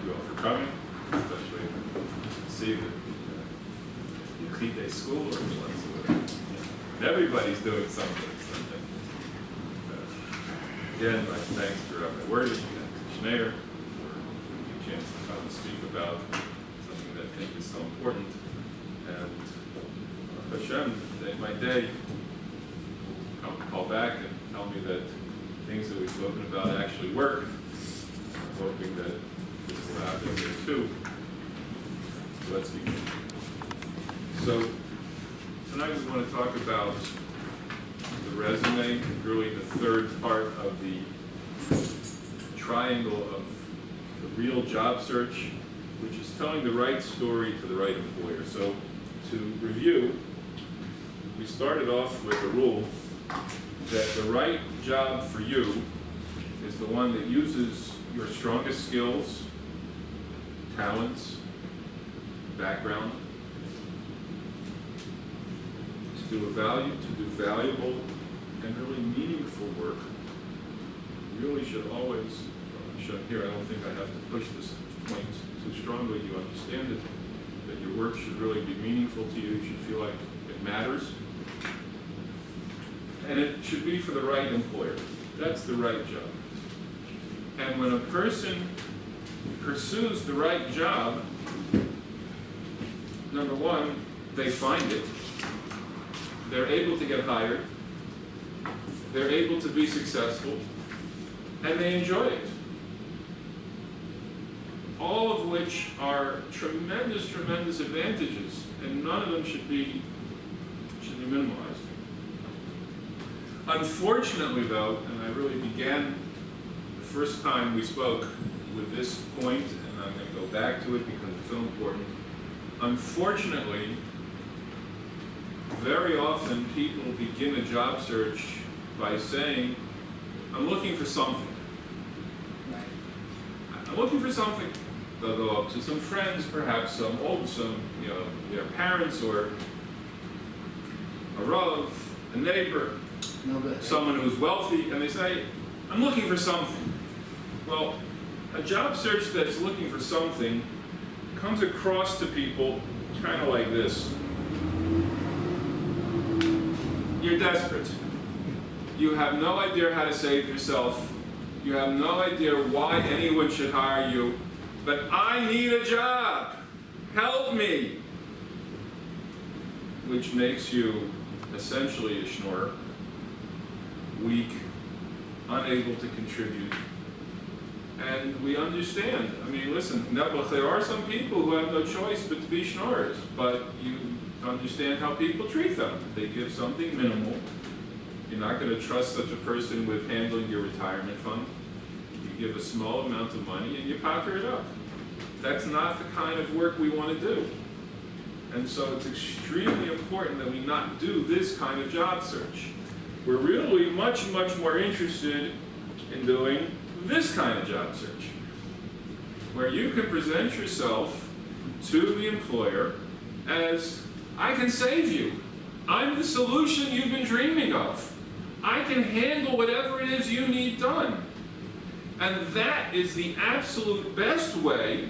you all for coming, especially to see that you clean day school or whatever. Everybody's doing something. Again, my thanks to Rabbi Wordy and Schneier for giving me a chance to come and speak about something that I think is so important. And Hashem, my day, call back and tell me that things that we've spoken about actually work. I'm hoping that this will happen here too. So let's begin. So tonight we want to talk about the resume, really the third part of the triangle of the real job search, which is telling the right story to the right employer. So to review, we started off with a rule that the right job for you is the one that uses your strongest skills, talents, background, to do valuable and really meaningful work. You really should always, here I don't think I have to push this point too strongly. You understand it, that your work should really be meaningful to you. You should feel like it matters. And it should be for the right employer. That's the right job. And when a person pursues the right job, number one, they find it. They're able to get hired. They're able to be successful. And they enjoy it. All of which are tremendous, tremendous advantages. And none of them should be minimalized. Unfortunately, though, and I really began the first time we spoke with this point, and I'm going to go back to it because it's so important. Unfortunately, very often people begin a job search by saying, I'm looking for something. I'm looking for something. They'll go up to some friends, perhaps some their parents or a Rav, a neighbor, someone who's wealthy, and they say, I'm looking for something. Well, a job search that's looking for something comes across to people kind of like this. You're desperate. You have no idea how to save yourself. You have no idea why anyone should hire you. But I need a job. Help me. Which makes you essentially a schnorrer, weak, unable to contribute. And we understand. I mean, listen, there are some people who have no choice but to be schnorrers, but you understand how people treat them. They give something minimal. You're not going to trust such a person with handling your retirement fund. You give a small amount of money and you pocket it up. That's not the kind of work we want to do. And so it's extremely important that we not do this kind of job search. We're really much, much more interested in doing this kind of job search, where you can present yourself to the employer as, I can save you. I'm the solution you've been dreaming of. I can handle whatever it is you need done. And that is the absolute best way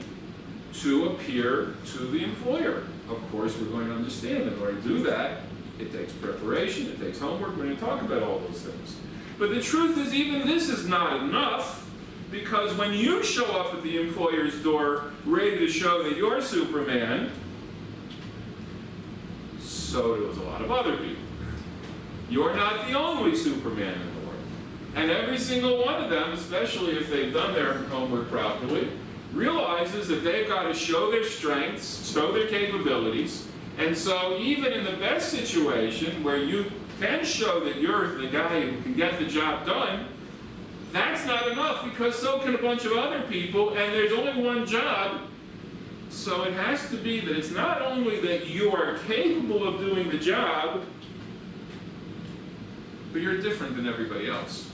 to appear to the employer. Of course, we're going to understand in order to do that, it takes preparation, it takes homework, we're going to talk about all those things. But the truth is, even this is not enough, because when you show up at the employer's door ready to show that you're Superman, so does a lot of other people. You're not the only Superman in the world. And every single one of them, especially if they've done their homework properly, realizes that they've got to show their strengths, show their capabilities. And so even in the best situation where you can show that you're the guy who can get the job done, that's not enough, because so can a bunch of other people, and there's only one job. So it has to be that it's not only that you are capable of doing the job, but you're different than everybody else.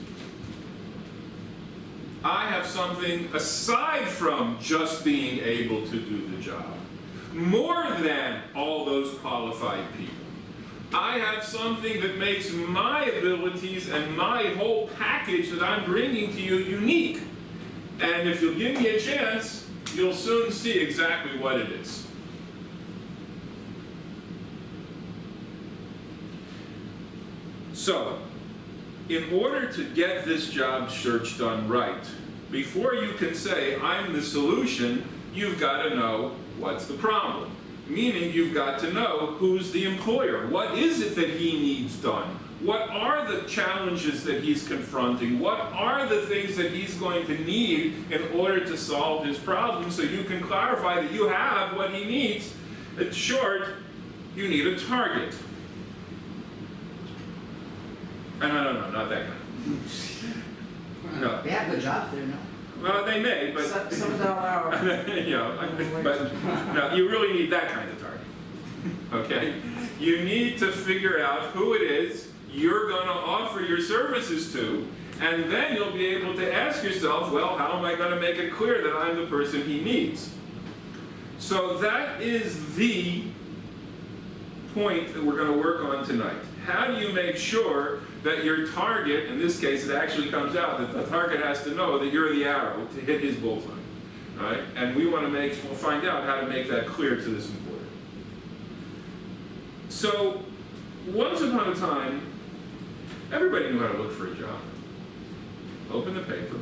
I have something aside from just being able to do the job, more than all those qualified people. I have something that makes my abilities and my whole package that I'm bringing to you unique. And if you'll give me a chance, you'll soon see exactly what it is. So, in order to get this job search done right, before you can say, I'm the solution, you've got to know what's the problem. Meaning you've got to know who's the employer. What is it that he needs done? What are the challenges that he's confronting? What are the things that he's going to need in order to solve his problem, so you can clarify that you have what he needs? In short, you need a target. No, not that kind. No. They have the jobs there, no? Well, they may, but Some of them are. you know, but no, you really need that kind of target. Okay? You need to figure out who it is you're going to offer your services to, and then you'll be able to ask yourself, well, how am I going to make it clear that I'm the person he needs? So that is the point that we're going to work on tonight. How do you make sure that your target, in this case it actually comes out that the target has to know that you're the arrow to hit his bullseye, right? And we'll find out how to make that clear to this employer. So, once upon a time, everybody knew how to look for a job. Open the paper,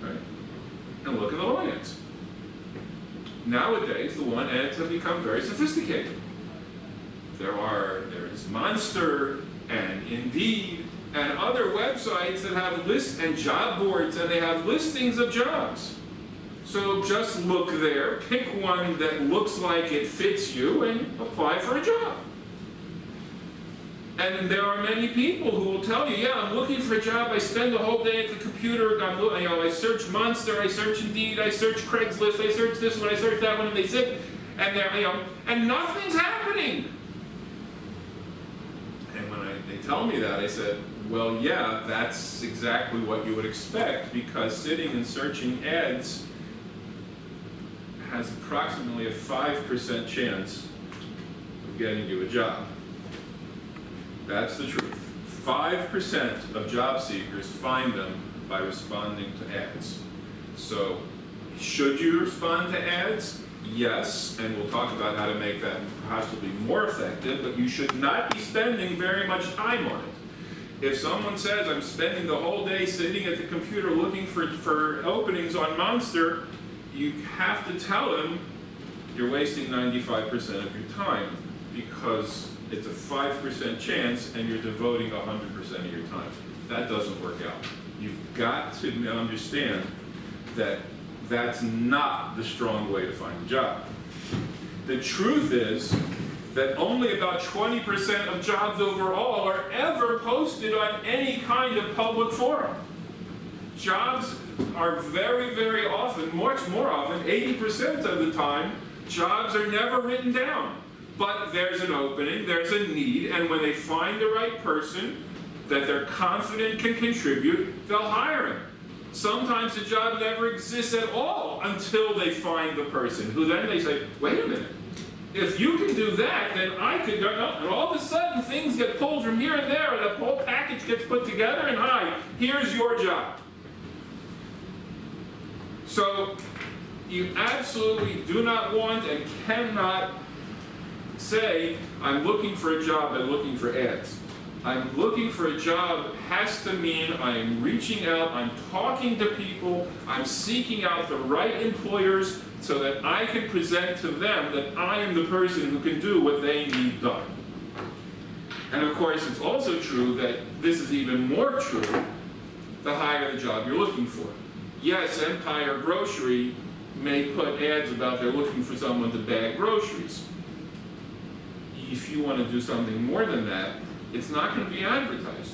right? And look at the law ads. Nowadays, the law ads have become very sophisticated. There's Monster and Indeed and other websites that have lists and job boards, and they have listings of jobs. So just look there, pick one that looks like it fits you, and apply for a job. And there are many people who will tell you, yeah, I'm looking for a job, I spend the whole day at the computer, I search Monster, I search Indeed, I search Craigslist, I search this one, I search that one, and they sit, and and nothing's happening. And when they tell me that, I said, well, yeah, that's exactly what you would expect, because sitting and searching ads has approximately a 5% chance of getting you a job. That's the truth. 5% of job seekers find them by responding to ads. So, should you respond to ads? Yes, and we'll talk about how to make that possibly more effective, but you should not be spending very much time on it. If someone says, I'm spending the whole day sitting at the computer looking for openings on Monster, you have to tell them you're wasting 95% of your time, because it's a 5% chance and you're devoting 100% of your time. That doesn't work out. You've got to understand that that's not the strong way to find a job. The truth is that only about 20% of jobs overall are ever posted on any kind of public forum. Jobs are very, very often, much more often, 80% of the time, jobs are never written down. But there's an opening, there's a need, and when they find the right person that they're confident can contribute, they'll hire him. Sometimes the job never exists at all until they find the person, who then they say, wait a minute, if you can do that, then I could go, and all of a sudden things get pulled from here and there, and the whole package gets put together, and hi, here's your job. So, you absolutely do not want and cannot say, I'm looking for a job, I'm looking for ads. I'm looking for a job has to mean I'm reaching out, I'm talking to people, I'm seeking out the right employers so that I can present to them that I am the person who can do what they need done. And of course, it's also true that this is even more true the higher the job you're looking for. Yes, Empire Grocery may put ads about they're looking for someone to bag groceries. If you want to do something more than that, it's not going to be advertised.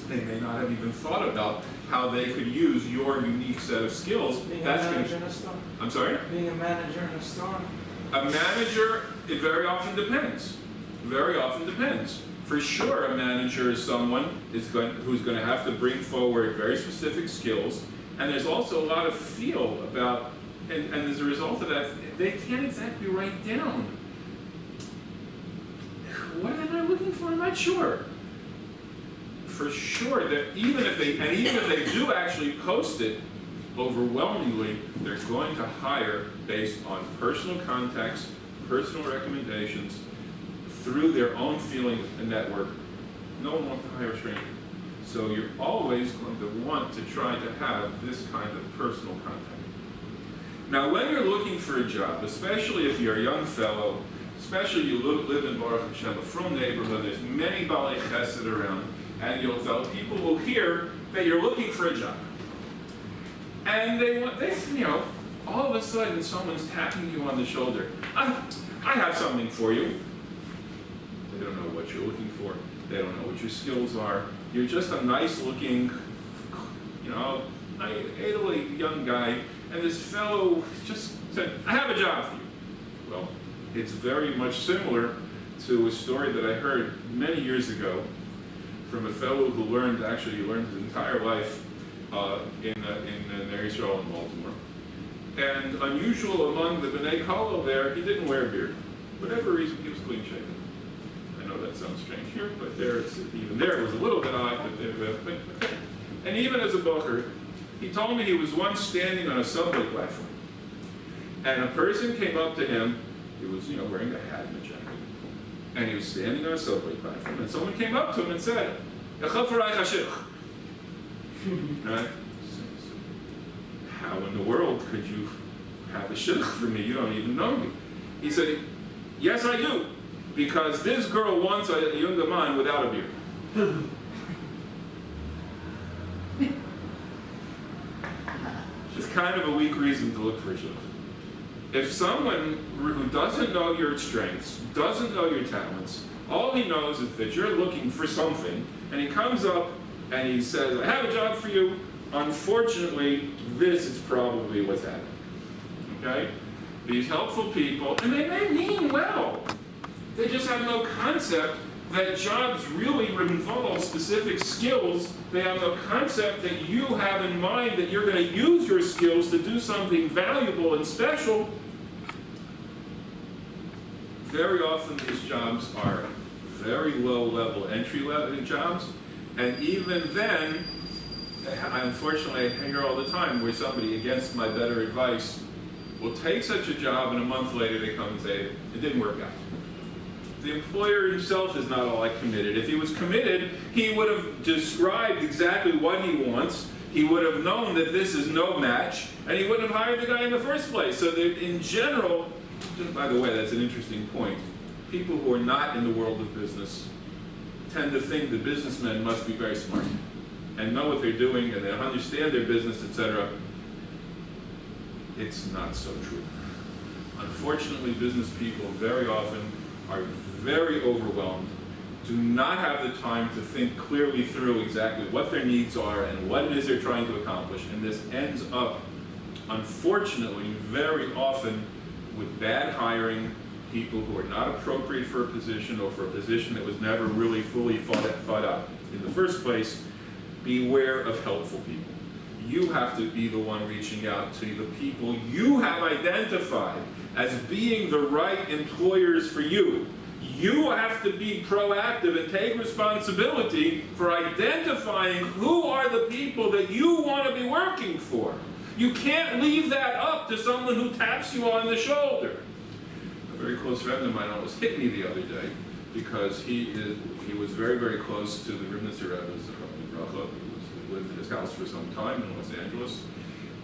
They may not have even thought about how they could use your unique set of skills. Being a manager in a store. I'm sorry? Being a manager in a store. A manager, it very often depends. Very often depends. For sure, a manager is someone who's going to have to bring forward very specific skills, and there's also a lot of feel about, and as a result of that, they can't exactly write down, what am I looking for? I'm not sure. For sure, that even if they do actually post it, overwhelmingly, they're going to hire based on personal contacts, personal recommendations, through their own feeling and network. No one wants to hire a stranger. So you're always going to want to try to have this kind of personal contact. Now, when you're looking for a job, especially if you're a young fellow, especially you live in Baruch Hashem, a frum neighborhood, there's many Balei Chesed around, and people will hear that you're looking for a job. And they all of a sudden someone's tapping you on the shoulder. I have something for you. They don't know what you're looking for. They don't know what your skills are. You're just a nice looking, elderly young guy, and this fellow just said, I have a job for you. Well, it's very much similar to a story that I heard many years ago from a fellow who learned his entire life in Ner Yisrael in Baltimore. And unusual among the B'nai Kolo there, he didn't wear a beard. Whatever reason, he was clean shaven. I know that sounds strange here, but even there it was a little bit odd, but okay. And even as a bocher, he told me he was once standing on a subway platform, and a person came up to him. He was, wearing a hat and a jacket, and he was standing on a subway platform, and someone came up to him and said, right? How in the world could you have a shidduch for me? You don't even know me. He said, yes, I do, because this girl wants a younger man without a beard. It's kind of a weak reason to look for a shidduch. If someone who doesn't know your strengths, doesn't know your talents, all he knows is that you're looking for something, and he comes up and he says, I have a job for you, unfortunately, this is probably what's happening. Okay? These helpful people, and they may mean well, they just have no concept that jobs really involve specific skills. They have no concept that you have in mind that you're going to use your skills to do something valuable and special. Very often these jobs are very low-level, entry-level jobs, and even then, unfortunately, I hear all the time where somebody, against my better advice, will take such a job, and a month later they come and say, it didn't work out. The employer himself is not all that committed. If he was committed, he would have described exactly what he wants. He would have known that this is no match, and he wouldn't have hired the guy in the first place. So that in general, just by the way, that's an interesting point. People who are not in the world of business tend to think that businessmen must be very smart and know what they're doing and they understand their business, etc. It's not so true. Unfortunately, business people very often are very overwhelmed, do not have the time to think clearly through exactly what their needs are and what it is they're trying to accomplish, and this ends up, unfortunately, very often with bad hiring, people who are not appropriate for a position or for a position that was never really fully thought out in the first place. Beware of helpful people. You have to be the one reaching out to the people you have identified as being the right employers for you. You have to be proactive and take responsibility for identifying who are the people that you want to be working for. You can't leave that up to someone who taps you on the shoulder. A very close friend of mine almost hit me the other day because he was very, very close to the Rimnitzer Rebbe's Bracha. He lived in his house for some time in Los Angeles.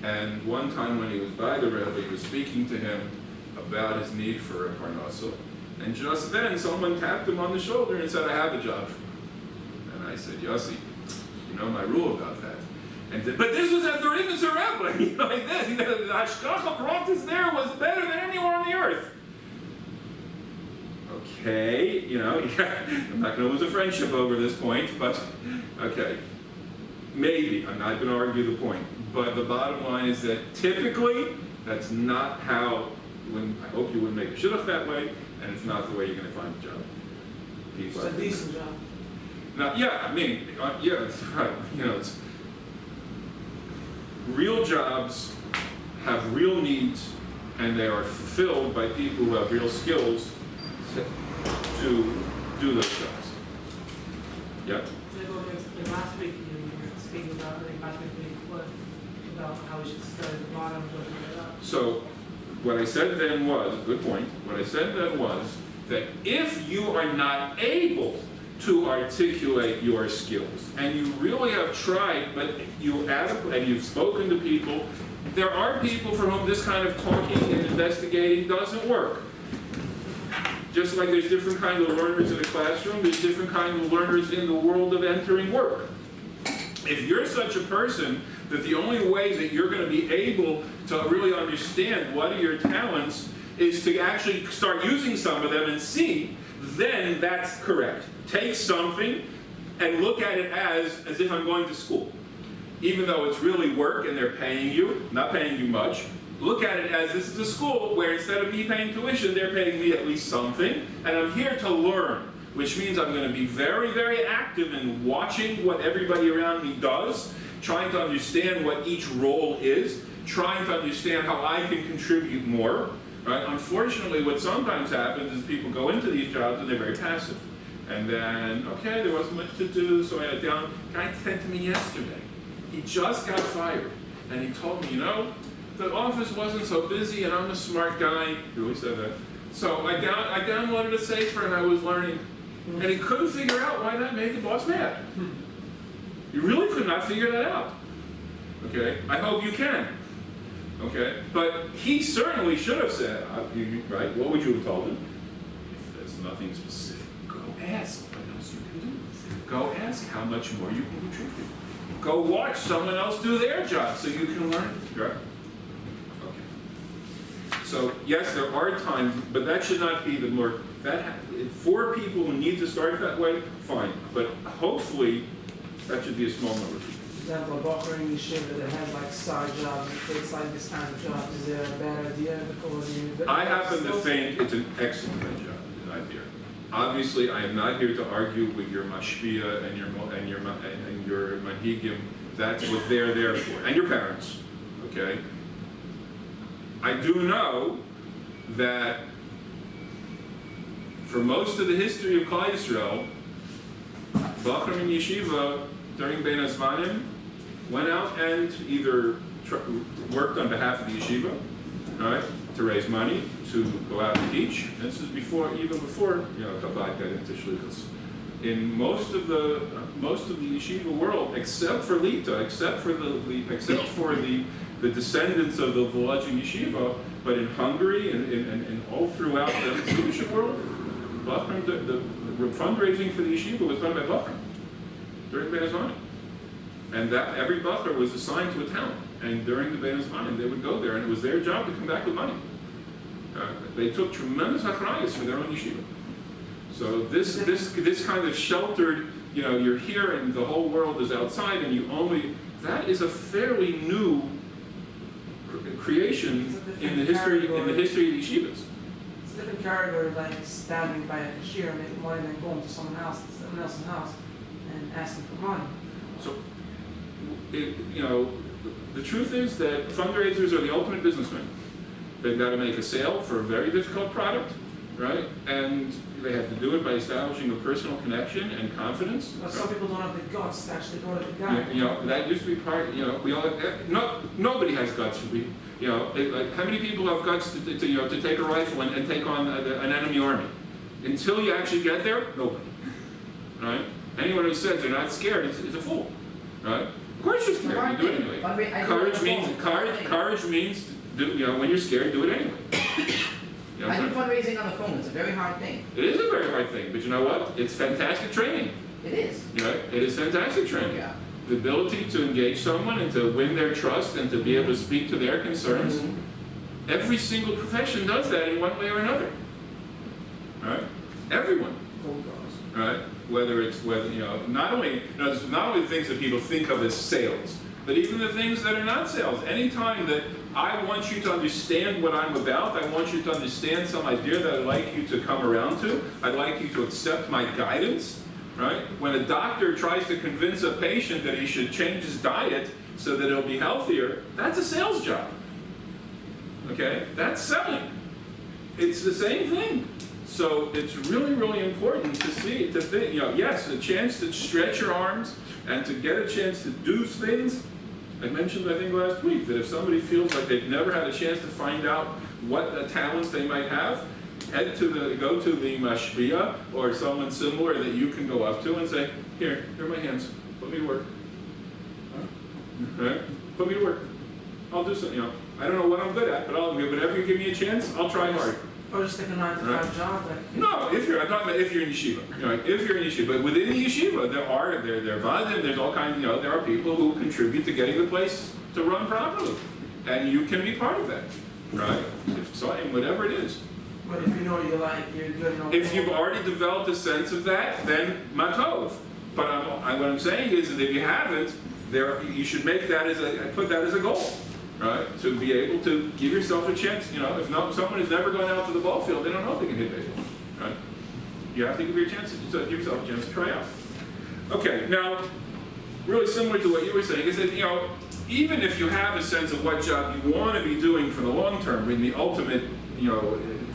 And one time when he was by the Rebbe, he was speaking to him about his need for a parnasa. And just then, someone tapped him on the shoulder and said, I have a job for you. And I said, Yossi, you know my rule about that. And but this was at the Rimnitzer Rebbe, like this. The Hashgacha Pratis there was better than anywhere on the earth. Okay, I'm not going to lose a friendship over this point, but okay. Maybe, I'm not going to argue the point. But the bottom line is that typically, that's not how, I hope you wouldn't make a shidduch that way, and it's not the way you're going to find a job. People It's a decent job. Now, it's right. It's real jobs have real needs, and they are fulfilled by people who have real skills to do those jobs. Yeah. So last week you were speaking about the last week about how we should start at the bottom, work our way up. So, what I said then was, good point, what I said then was that if you are not able to articulate your skills, and you really have tried, but and you've spoken to people, there are people for whom this kind of talking and investigating doesn't work. Just like there's different kinds of learners in a classroom, there's different kinds of learners in the world of entering work. If you're such a person that the only way that you're going to be able to really understand what are your talents is to actually start using some of them and see, then that's correct. Take something and look at it as if I'm going to school. Even though it's really work and they're paying you, not paying you much, look at it as this is a school where instead of me paying tuition, they're paying me at least something, and I'm here to learn, which means I'm going to be very, very active in watching what everybody around me does, trying to understand what each role is, trying to understand how I can contribute more. Right? Unfortunately, what sometimes happens is people go into these jobs and they're very passive. And then, okay, there wasn't much to do, so I had down. A guy said to me yesterday, he just got fired, and he told me, you know, the office wasn't so busy, and I'm a smart guy. He always said that. So I downloaded a Safer, and I was learning. And he couldn't figure out why that made the boss mad. He really could not figure that out. Okay? I hope you can. Okay? But he certainly should have said, right? What would you have told him? If there's nothing specific, go ask what else you can do. Go ask how much more you can contribute. Go watch someone else do their job so you can learn. Right? Okay. So yes, there are times, but that should not be the more, for people who need to start that way, fine. But hopefully, that should be a small number of people. For example, a Bacher in Yeshiva that has like side jobs, and takes like this kind of job, is there a bad idea because I happen to think it's an excellent idea. Obviously, I am not here to argue with your mashpia and your manhigim. That's what they're there for, and your parents. Okay. I do know that for most of the history of Klal Yisrael, Bachram in Yeshiva during Bein Hazmanim went out and either worked on behalf of the yeshiva, all right, to raise money, to go out and teach. And this is even before Chabad got into shlichus. In most of the yeshiva world, except for Lita, except for the descendants of the Volodya yeshiva, but in Hungary and all throughout the Jewish world, Bachram, the fundraising for the yeshiva was done by Bachram during Bein Hazmanim. And that every Bacher was assigned to a town. And during the Bein Hazmanim, they would go there, and it was their job to come back with money. They took tremendous achrayus for their own yeshiva. So this kind of sheltered, you're here and the whole world is outside, and that is a fairly new creation in the history of yeshivas. It's a different category, like standing by a cashier and making money, then going to someone else's house and asking for money. So, the truth is that fundraisers are the ultimate businessmen. They've got to make a sale for a very difficult product, right? And they have to do it by establishing a personal connection and confidence. But some people don't have the guts to actually go to the guy. That used to be part. We all. Nobody has guts to be. Like how many people have guts to take a rifle and take on an enemy army? Until you actually get there, nobody. Right? Anyone who says they're not scared is a fool. Right? Of course you're scared. You do it anyway. Courage means when you're scared, do it anyway. I do fundraising on the phone. It's a very hard thing. It is a very hard thing, but you know what? It's fantastic training. It is. Right? It is fantastic training. Yeah. The ability to engage someone and to win their trust and to be able to speak to their concerns. Mm-hmm. Every single profession does that in one way or another. Right? Everyone. Right? Whether not only the things that people think of as sales, but even the things that are not sales. Anytime that I want you to understand what I'm about, I want you to understand some idea that I'd like you to come around to, I'd like you to accept my guidance, right? When a doctor tries to convince a patient that he should change his diet so that he'll be healthier, that's a sales job. Okay? That's selling. It's the same thing. So it's really, really important to think, yes, a chance to stretch your arms and to get a chance to do things I mentioned, I think last week, that if somebody feels like they've never had a chance to find out what the talents they might have, go to the mashpia or someone similar that you can go up to and say, here are my hands, put me to work. Right? Put me to work. I'll do something, I don't know what I'm good at, but whenever you give me a chance, I'll try hard. Or just take a 9-to-5 job, like. No, I'm talking about if you're in yeshiva. If you're in yeshiva, but within the yeshiva, there are vadim, there's all kinds. There are people who contribute to getting the place to run properly, and you can be part of that, right? Whatever it is. But if you know you're good. If you've already developed a sense of that, then matov. But what I'm saying is that if you haven't, you should make that put that as a goal. Right? To be able to give yourself a chance, if someone has never gone out to the ball field, they don't know if they can hit baseball, right? You have to give yourself a chance to try out. Okay, now, really similar to what you were saying, is that, even if you have a sense of what job you want to be doing for the long term, in the ultimate,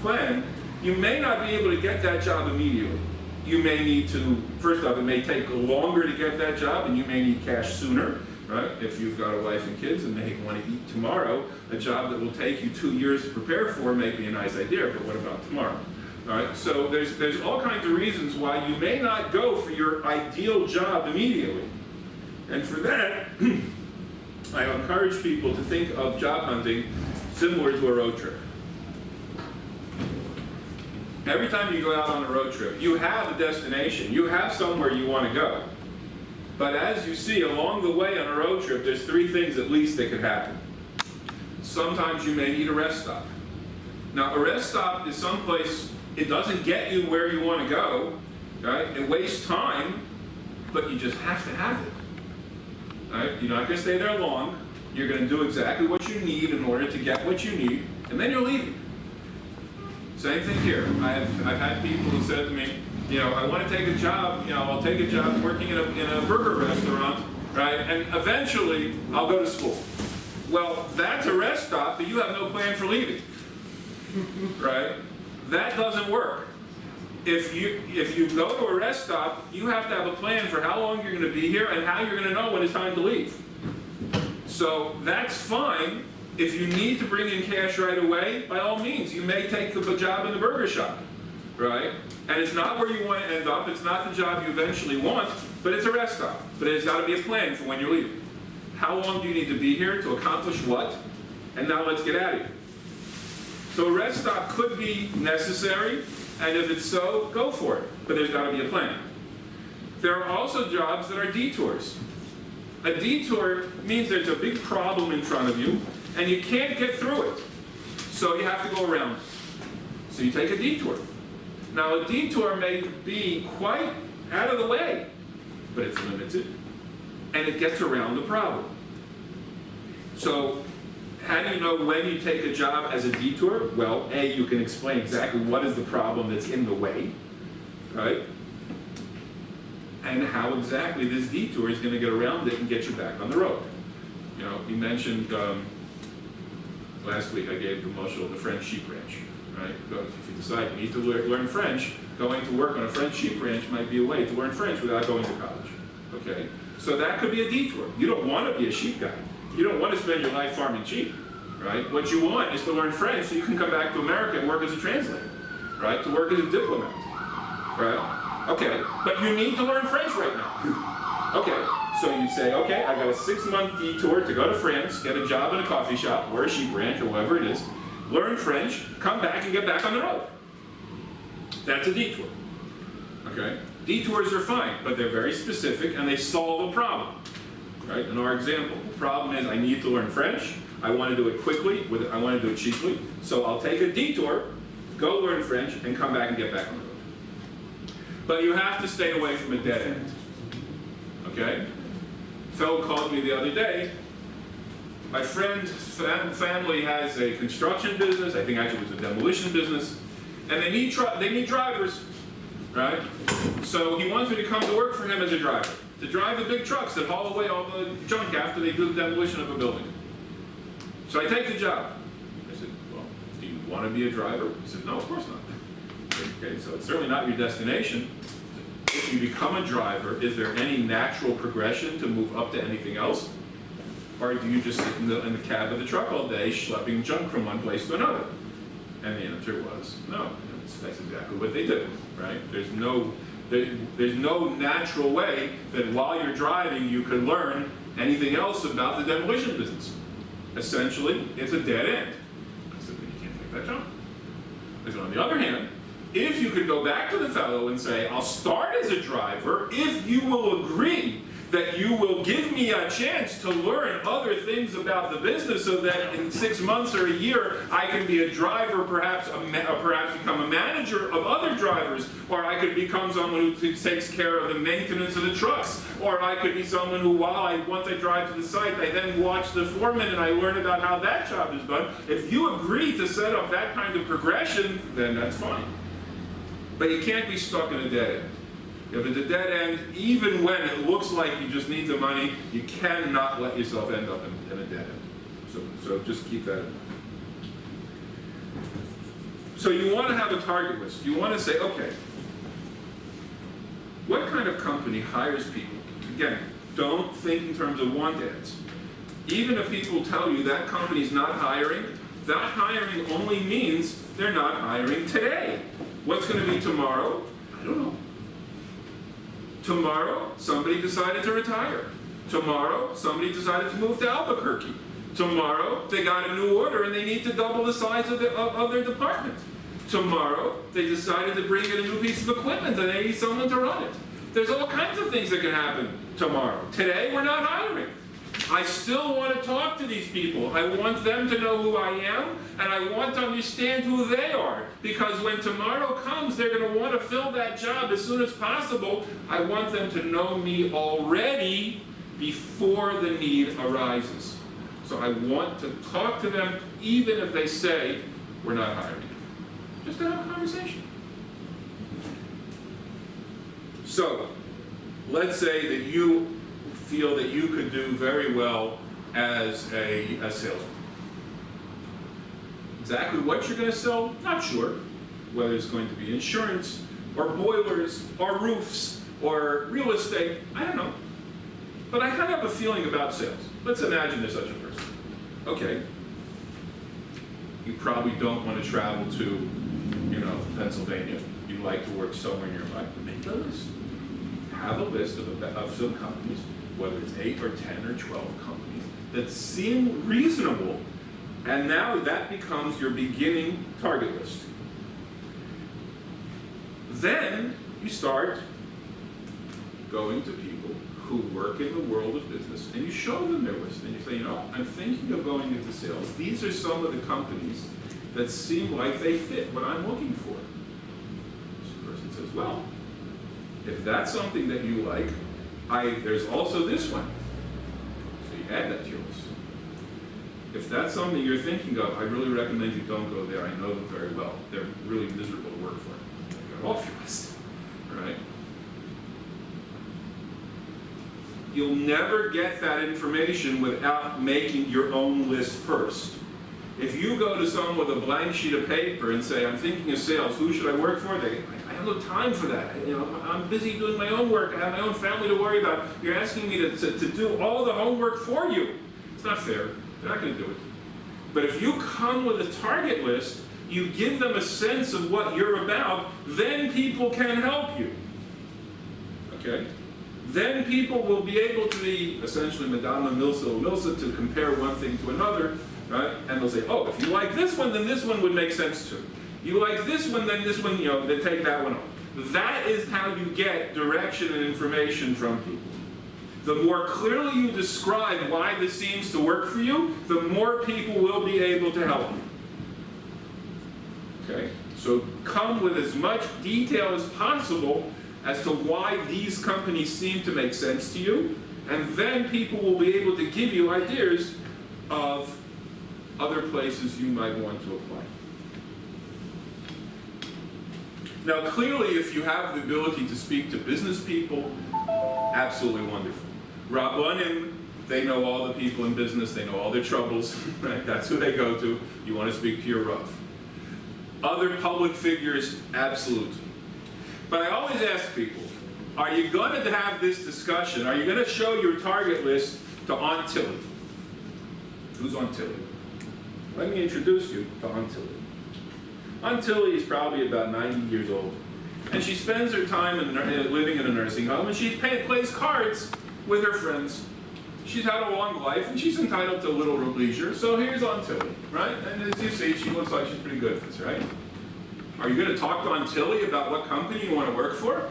plan, you may not be able to get that job immediately. You may need to, first off, it may take longer to get that job, and you may need cash sooner. Right? If you've got a wife and kids and they want to eat tomorrow, a job that will take you 2 years to prepare for may be a nice idea, but what about tomorrow? All right? So there's all kinds of reasons why you may not go for your ideal job immediately. And for that, I encourage people to think of job hunting similar to a road trip. Every time you go out on a road trip, you have a destination. You have somewhere you want to go. But as you see, along the way on a road trip, there's 3 things at least that could happen. Sometimes you may need a rest stop. Now, a rest stop is someplace, it doesn't get you where you want to go, right? It wastes time, but you just have to have it. Right? You're not going to stay there long. You're going to do exactly what you need in order to get what you need, and then you're leaving. Same thing here. I've had people who said to me, I want to take a job, I'll take a job working in a burger restaurant, right? And eventually, I'll go to school. Well, that's a rest stop, but you have no plan for leaving, right? That doesn't work. If you go to a rest stop, you have to have a plan for how long you're going to be here and how you're going to know when it's time to leave. So that's fine. If you need to bring in cash right away, by all means, you may take the job in the burger shop, right? And it's not where you want to end up, it's not the job you eventually want, but it's a rest stop. But there's got to be a plan for when you're leaving. How long do you need to be here to accomplish what? And now let's get out of here. So a rest stop could be necessary, and if it's so, go for it. But there's got to be a plan. There are also jobs that are detours. A detour means there's a big problem in front of you, and you can't get through it. So you have to go around. So you take a detour. Now, a detour may be quite out of the way, but it's limited, and it gets around the problem. So, how do you know when you take a job as a detour? Well, A, you can explain exactly what is the problem that's in the way, right? And how exactly this detour is going to get around it and get you back on the road. We mentioned last week, I gave the mashal of the French sheep ranch. Right? Because if you decide you need to learn French, going to work on a French sheep ranch might be a way to learn French without going to college. Okay? So that could be a detour. You don't want to be a sheep guy. You don't want to spend your life farming sheep. Right? What you want is to learn French so you can come back to America and work as a translator. Right? To work as a diplomat. Right? Okay. But you need to learn French right now. Okay. So you say, okay, I got a 6-month detour to go to France, get a job in a coffee shop or a sheep ranch or whatever it is. Learn French, come back and get back on the road. That's a detour. Okay? Detours are fine, but they're very specific and they solve a problem. Right? In our example, the problem is I need to learn French. I want to do it quickly, I want to do it cheaply. So I'll take a detour, go learn French, and come back and get back on the road. But you have to stay away from a dead end. Okay? A fellow called me the other day. My friend's family has a construction business, I think actually it was a demolition business, and they need drivers, right? So he wants me to come to work for him as a driver, to drive the big trucks that haul away all the junk after they do the demolition of a building. So I take the job. I said, well, do you want to be a driver? He said, no, of course not. Okay, so it's certainly not your destination. If you become a driver, is there any natural progression to move up to anything else? or do you just sit in the cab of the truck all day schlepping junk from one place to another? And the answer was no. That's exactly what they do, right? There's no natural way that while you're driving you could learn anything else about the demolition business. Essentially, it's a dead end. I said, well, you can't take that job. I said, on the other hand, if you could go back to the fellow and say, I'll start as a driver if you will agree that you will give me a chance to learn other things about the business so that in 6 months or a year I can be a driver, perhaps become a manager of other drivers, or I could become someone who takes care of the maintenance of the trucks, or I could be someone who, once I drive to the site, I then watch the foreman and I learn about how that job is done. If you agree to set up that kind of progression, then that's fine. But you can't be stuck in a dead end. If it's a dead end, even when it looks like you just need the money, you cannot let yourself end up in a dead end. So just keep that in mind. So you want to have a target list. You want to say, okay, what kind of company hires people? Again, don't think in terms of want ads. Even if people tell you that company's not hiring, that hiring only means they're not hiring today. What's going to be tomorrow? I don't know. Tomorrow, somebody decided to retire. Tomorrow, somebody decided to move to Albuquerque. Tomorrow, they got a new order and they need to double the size of their department. Tomorrow, they decided to bring in a new piece of equipment and they need someone to run it. There's all kinds of things that can happen tomorrow. Today, we're not hiring. I still want to talk to these people. I want them to know who I am, and I want to understand who they are. Because when tomorrow comes, they're going to want to fill that job as soon as possible. I want them to know me already before the need arises. So I want to talk to them even if they say, we're not hiring. Just to have a conversation. So, let's say that you feel that you could do very well as a salesman. Exactly what you're going to sell, not sure. Whether it's going to be insurance, or boilers, or roofs, or real estate, I don't know. But I kind of have a feeling about sales. Let's imagine there's such a person. Okay. You probably don't want to travel to, Pennsylvania. You'd like to work somewhere nearby. Make a list. Have a list of some companies, whether it's 8 or 10 or 12 companies, that seem reasonable, and now that becomes your beginning target list. Then you start going to people who work in the world of business, and you show them their list, and you say, I'm thinking of going into sales. These are some of the companies that seem like they fit what I'm looking for. This person says, well, if that's something that you like, there's also this one. So you add that to your list. If that's something you're thinking of, I really recommend you don't go there. I know them very well. They're really miserable to work for. Get it off your list, right? You'll never get that information without making your own list first. If you go to someone with a blank sheet of paper and say, I'm thinking of sales, who should I work for? I have no time for that. I'm busy doing my own work. I have my own family to worry about. You're asking me to do all the homework for you. It's not fair. They're not going to do it. But if you come with a target list, you give them a sense of what you're about, then people can help you. Okay? Then people will be able to be essentially Madame Milsa to compare one thing to another, right? And they'll say, oh, if you like this one, then this one would make sense too. You like this one, then this one, then take that one off. That is how you get direction and information from people. The more clearly you describe why this seems to work for you, the more people will be able to help you. Okay? So come with as much detail as possible as to why these companies seem to make sense to you, and then people will be able to give you ideas of other places you might want to apply. Now, clearly, if you have the ability to speak to business people, absolutely wonderful. Rabbanim, they know all the people in business, they know all their troubles, right? That's who they go to. You want to speak to your Rav. Other public figures, absolutely. But I always ask people, are you going to have this discussion? Are you going to show your target list to Aunt Tilly? who's Aunt Tilly? Let me introduce you to Aunt Tilly. Aunt Tilly is probably about 90 years old, and she spends her time living in a nursing home, and she plays cards with her friends. She's had a long life, and she's entitled to a little leisure, so here's Aunt Tilly, right? And as you see, she looks like she's pretty good at this, right? Are you going to talk to Aunt Tilly about what company you want to work for?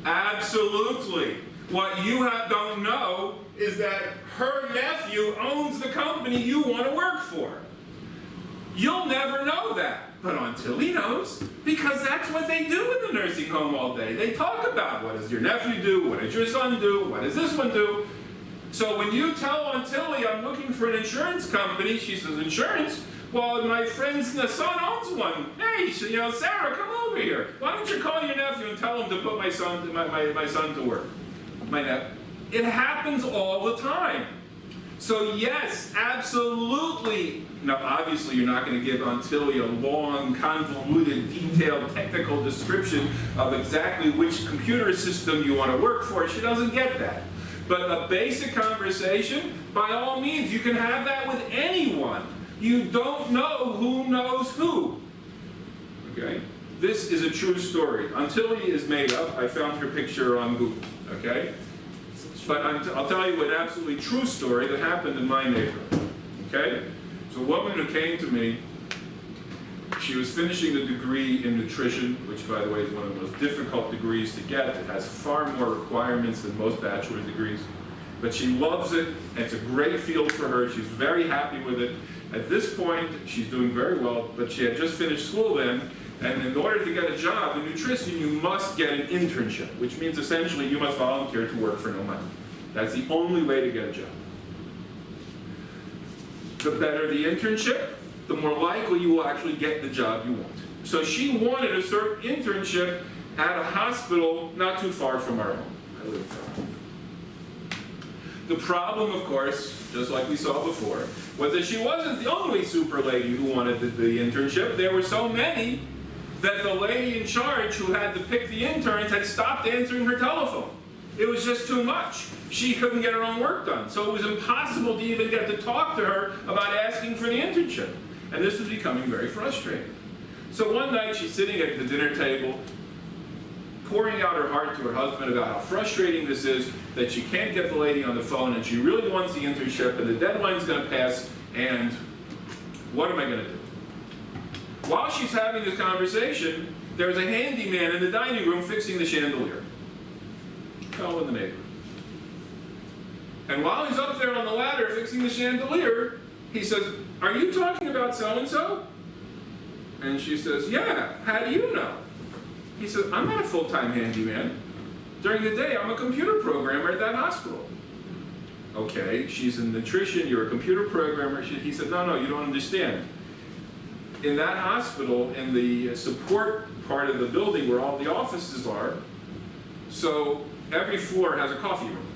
Absolutely. What you don't know is that her nephew owns the company you want to work for. You'll never know that. But Aunt Tilly knows, because that's what they do in the nursing home all day. They talk about, what does your nephew do? What does your son do? What does this one do? So when you tell Aunt Tilly, I'm looking for an insurance company, she says, insurance? Well, my friend's son owns one. Hey, Sarah, come over here. Why don't you call your nephew and tell him to put my son to work? It happens all the time. So yes, absolutely. Now, obviously, you're not going to give Aunt Tilly a long, convoluted, detailed, technical description of exactly which computer system you want to work for. She doesn't get that. But a basic conversation, by all means, you can have that with anyone. You don't know who knows who. Okay? This is a true story. Aunt Tilly is made up. I found her picture on Google. Okay? But I'll tell you an absolutely true story that happened in my neighborhood. Okay? So a woman who came to me, she was finishing the degree in nutrition, which, by the way, is one of the most difficult degrees to get. It has far more requirements than most bachelor's degrees. But she loves it, and it's a great field for her. She's very happy with it. At this point, she's doing very well, but she had just finished school then, and in order to get a job in nutrition, you must get an internship, which means essentially you must volunteer to work for no money. That's the only way to get a job. The better the internship, the more likely you will actually get the job you want. So she wanted a certain internship at a hospital not too far from our home. I live there. The problem, of course, just like we saw before, was that she wasn't the only super lady who wanted the internship. There were so many that the lady in charge who had to pick the interns had stopped answering her telephone. It was just too much. She couldn't get her own work done. So it was impossible to even get to talk to her about asking for the internship. And this was becoming very frustrating. So one night she's sitting at the dinner table, pouring out her heart to her husband about how frustrating this is, that she can't get the lady on the phone, and she really wants the internship, and the deadline's going to pass, and what am I going to do? While she's having this conversation, there's a handyman in the dining room fixing the chandelier. Fell in the neighborhood. And while he's up there on the ladder fixing the chandelier, he says, "Are you talking about so-and-so?" And she says, "Yeah, how do you know?" He says, "I'm not a full-time handyman. During the day, I'm a computer programmer at that hospital." Okay, she's in nutrition, you're a computer programmer. He said, no, you don't understand. In that hospital, in the support part of the building where all the offices are, so every floor has a coffee room.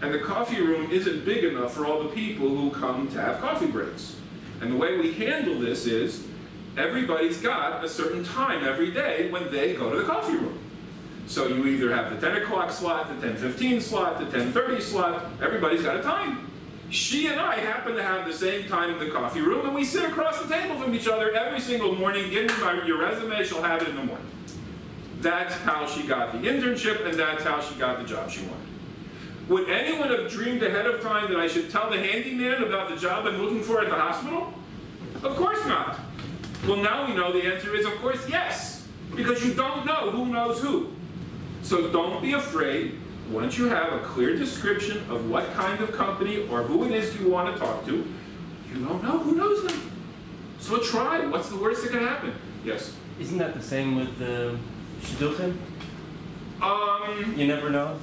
And the coffee room isn't big enough for all the people who come to have coffee breaks. And the way we handle this is, everybody's got a certain time every day when they go to the coffee room. So you either have the 10 o'clock slot, the 10:15 slot, the 10:30 slot, everybody's got a time. She and I happen to have the same time in the coffee room, and we sit across the table from each other every single morning. Give me your resume, she'll have it in the morning. That's how she got the internship, and that's how she got the job she wanted. Would anyone have dreamed ahead of time that I should tell the handyman about the job I'm looking for at the hospital? Of course not. Well, now we know the answer is, of course, yes. Because you don't know who knows who. So don't be afraid. Once you have a clear description of what kind of company or who it is you want to talk to, you don't know who knows them. So try. What's the worst that can happen? Yes? Isn't that the same with the shidduchim? You never know?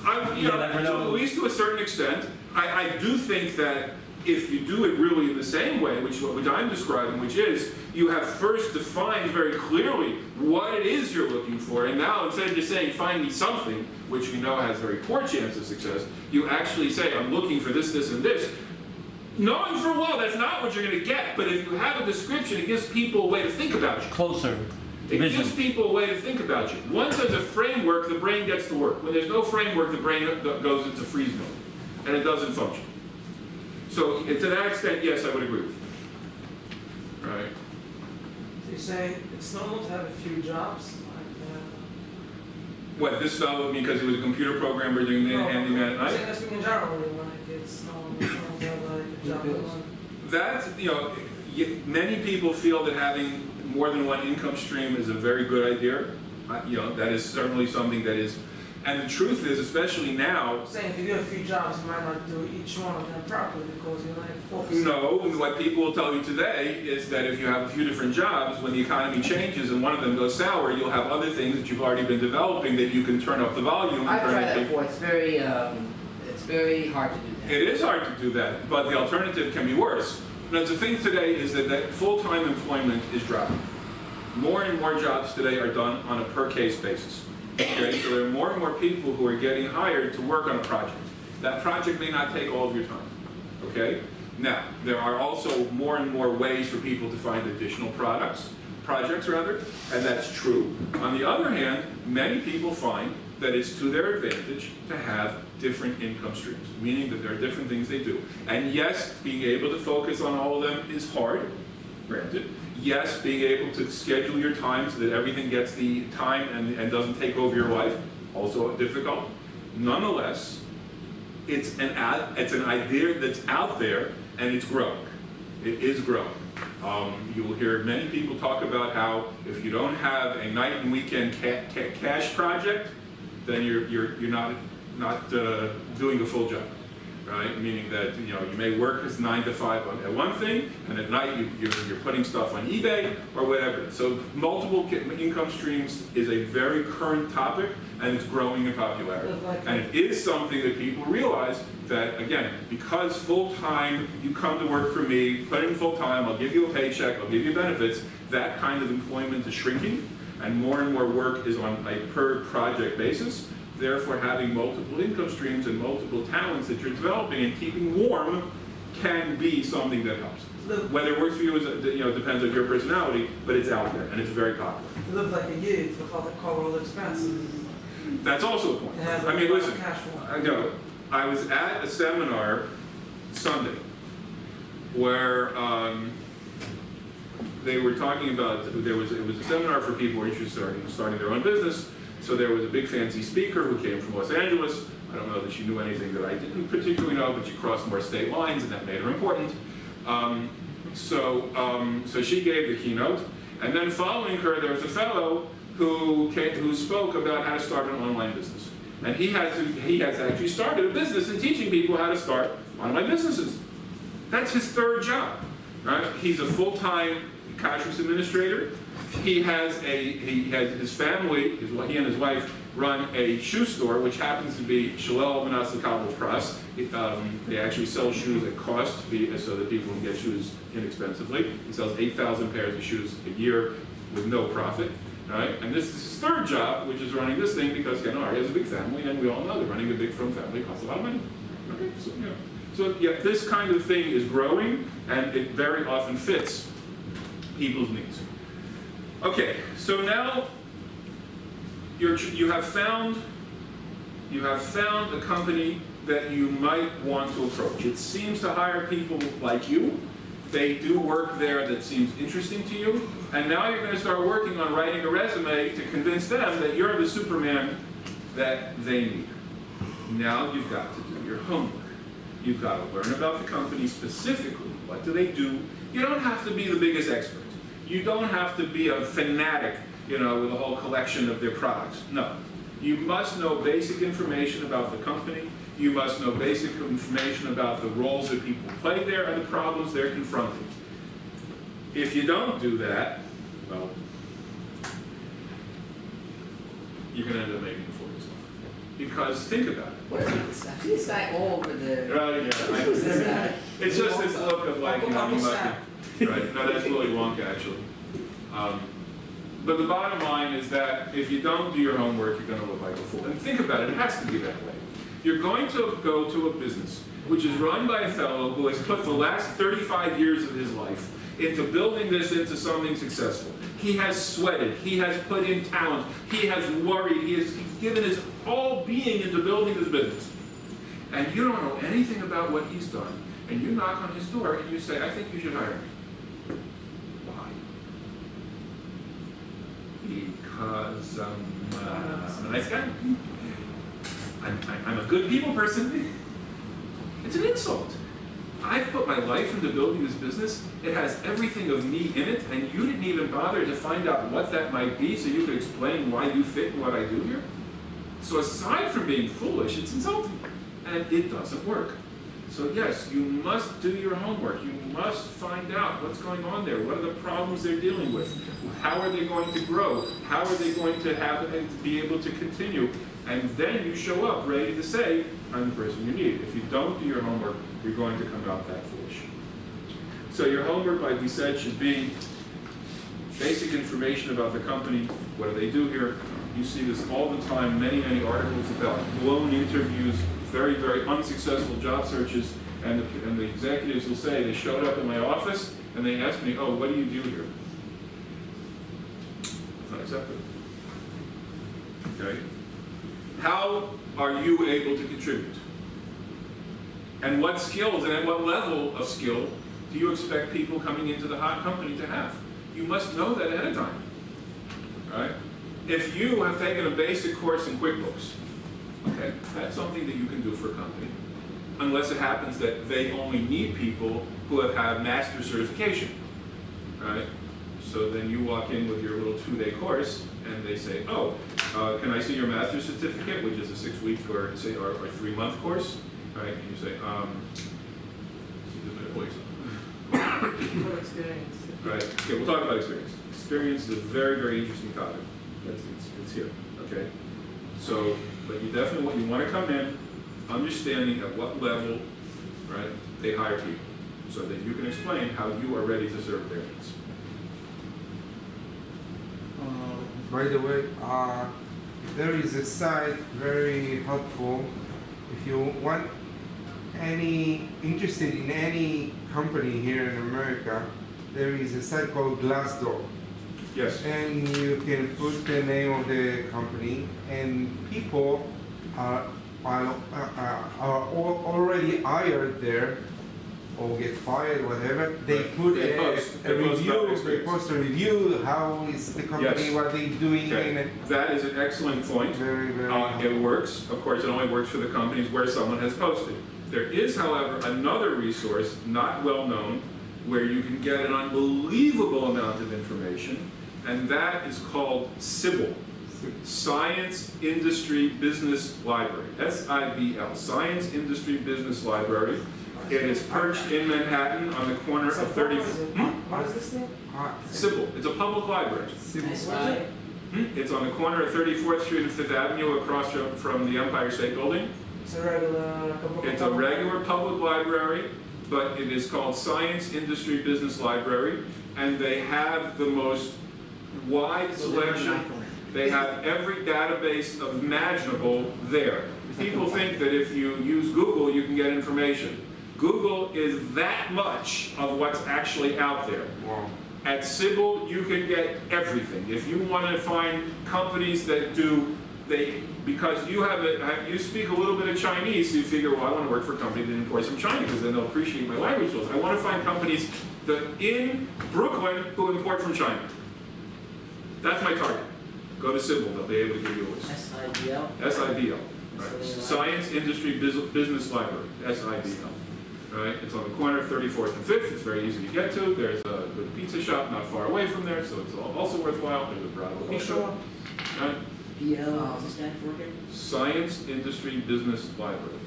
Never know. At least to a certain extent. I do think that if you do it really in the same way, which I'm describing, which is, you have first defined very clearly what it is you're looking for, and now instead of just saying, find me something, which we know has very poor chance of success, you actually say, I'm looking for this, this, and this. Knowing full well that's not what you're going to get, but if you have a description, it gives people a way to think about you. Closer. It gives people a way to think about you. Once there's a framework, the brain gets to work. When there's no framework, the brain goes into freeze mode, and it doesn't function. So to that extent, yes, I would agree with you. Right? So you're saying it's normal to have a few jobs, like, What, this fellow, because he was a computer programmer doing no, handyman at I'm saying night? that's being general, like, it's normal to have like a job. Bills. That, many people feel that having more than one income stream is a very good idea. That is certainly something that is, and the truth is, especially now, I'm saying if you do a few jobs, you might not do each one of them properly because you're like focused. no, what people will tell you today is that if you have a few different jobs, when the economy changes and one of them goes sour, you'll have other things that you've already been developing that you can turn up the volume and I've turn tried it that to- before, it's very hard to do that. It is hard to do that, but the alternative can be worse. Now, the thing today is that full-time employment is dropping. More and more jobs today are done on a per-case basis. Okay, so there are more and more people who are getting hired to work on a project. That project may not take all of your time. Okay? Now, there are also more and more ways for people to find additional projects, and that's true. On the other hand, many people find that it's to their advantage to have different income streams, meaning that there are different things they do. And yes, being able to focus on all of them is hard, granted. Yes, being able to schedule your time so that everything gets the time and doesn't take over your life, also difficult. Nonetheless, it's an idea that's out there and it's growing. It is growing. You will hear many people talk about how if you don't have a night and weekend cash project, then you're not doing a full job, right? Meaning that you may work as 9 to 5 at one thing, and at night you're putting stuff on eBay or whatever. So multiple income streams is a very current topic, and it's growing in popularity. And it is something that people realize that, again, because full-time, you come to work for me, put in full-time, I'll give you a paycheck, I'll give you benefits, that kind of employment is shrinking, and more work is on a per-project basis. Therefore, having multiple income streams and multiple talents that you're developing and keeping warm can be something that helps. Whether it works for you depends on your personality, but it's out there, and it's very popular. To live like a youth without the cover all the expenses. That's also a point. And have I mean, a listen, cash flow. I was at a seminar Sunday where they were talking about, it was a seminar for people who are interested in starting their own business. So there was a big fancy speaker who came from Los Angeles. I don't know that she knew anything that I didn't particularly know, but she crossed more state lines and that made her important. So she gave the keynote. And then following her, there was a fellow who spoke about how to start an online business. And he has actually started a business in teaching people how to start online businesses. That's his third job, right? He's a full-time kashrus administrator. He has his family, he and his wife run a shoe store, which happens to be Shalel Manasseh Kabel Press. They actually sell shoes at cost so that people can get shoes inexpensively. He sells 8,000 pairs of shoes a year with no profit. Right? And this is his third job, which is running this thing because he has a big family, and we all know that running a big firm family costs a lot of money. Okay, so this kind of thing is growing, and it very often fits people's needs. Okay, so now you have found a company that you might want to approach. It seems to hire people like you. They do work there that seems interesting to you, and now you're going to start working on writing a resume to convince them that you're the Superman that they need. Now you've got to do your homework. You've got to learn about the company specifically. What do they do? You don't have to be the biggest expert. You don't have to be a fanatic, with a whole collection of their products. No. You must know basic information about the company. You must know basic information about the roles that people play there and the problems they're confronting. If you don't do that, well, you're going to end up making it for yourself. Because think about it. What is this? I see this guy all over the... Right, yeah. Who's this guy? It's just this look of like, you Uncle must Sam. be... Right, no, that's Willy Wonka, actually. But the bottom line is that if you don't do your homework, you're going to look like a fool. And think about it, it has to be that way. You're going to go to a business which is run by a fellow who has put the last 35 years of his life into building this into something successful. He has sweated, he has put in talent, he has worried, he's given his whole being into building this business. And you don't know anything about what he's done. and you knock on his door and you say, I think you should hire me. Why? Because I'm a nice guy. I'm a good people person. It's an insult. I've put my life into building this business. It has everything of me in it, and you didn't even bother to find out what that might be so you could explain why you fit in what I do here? So aside from being foolish, it's insulting, and it doesn't work. So yes, you must do your homework. You must find out what's going on there. What are the problems they're dealing with? How are they going to grow? How are they going to have and be able to continue? And then you show up ready to say, I'm the person you need. If you don't do your homework, you're going to come out that foolish. So your homework, like we said, should be basic information about the company. What do they do here? You see this all the time, many articles about blown interviews, very, very unsuccessful job searches, and the executives will say, they showed up in my office, and they asked me, oh, what do you do here? It's not acceptable. Okay? How are you able to contribute? And what skills and at what level of skill do you expect people coming into the hot company to have? You must know that ahead of time. Right? If you have taken a basic course in QuickBooks, okay, that's something that you can do for a company, unless it happens that they only need people who have had master's certification, right? So then you walk in with your little 2-day course, and they say, oh, can I see your master's certificate, which is a 6-week or 3-month course, right? And you say, Full experience. right, okay, we'll talk about experience. Experience is a very, very interesting topic. It's here, okay? So, but you definitely, you want to come in understanding at what level, right, they hire people, so that you can explain how you are ready to serve their needs. By the way, there is a site very helpful. If you want interested in any company here in America, there is a site called Glassdoor. Yes. And you can put the name of the company, and people are already hired there or get fired, whatever. They put They a post about review. They experience. post a review. How is the company? Yes. What they doing? Okay. And That is an excellent point. very, very. It works. Of course, it only works for the companies where someone has posted. There is, however, another resource, not well known, where you can get an unbelievable amount of information, and that is called SIBL, Science Industry Business Library, SIBL, Science Industry Business Library. It is perched in Manhattan on the corner So of 30. what is this thing? SIBL, it's a public library. Nice What is guy. it? It's on the corner of 34th Street and 5th Avenue across from the Empire State Building. It's a regular. It's a regular public library, but it is called Science Industry Business Library, and they have the most wide selection. They have every database imaginable there. People think that if you use Google, you can get information. Google is that much of what's actually out there. Wow. At SIBL, you can get everything. If you want to find companies that do, because you speak a little bit of Chinese, so you figure, well, I want to work for a company that imports from China, because then they'll appreciate my language skills. I want to find companies that in Brooklyn who import from China. That's my target. Go to SIBL, they'll be able to give you a list. SIBL. SIBL, right? Science Industry Business Library, SIBL. Right? It's on the corner of 34th and 5th. It's very easy to get to. There's a good pizza shop not far away from there, so it's also worthwhile. There's a Bravo Oh, Pizza. sure. Right? BL, what's it stand for again? Science Industry Business Library.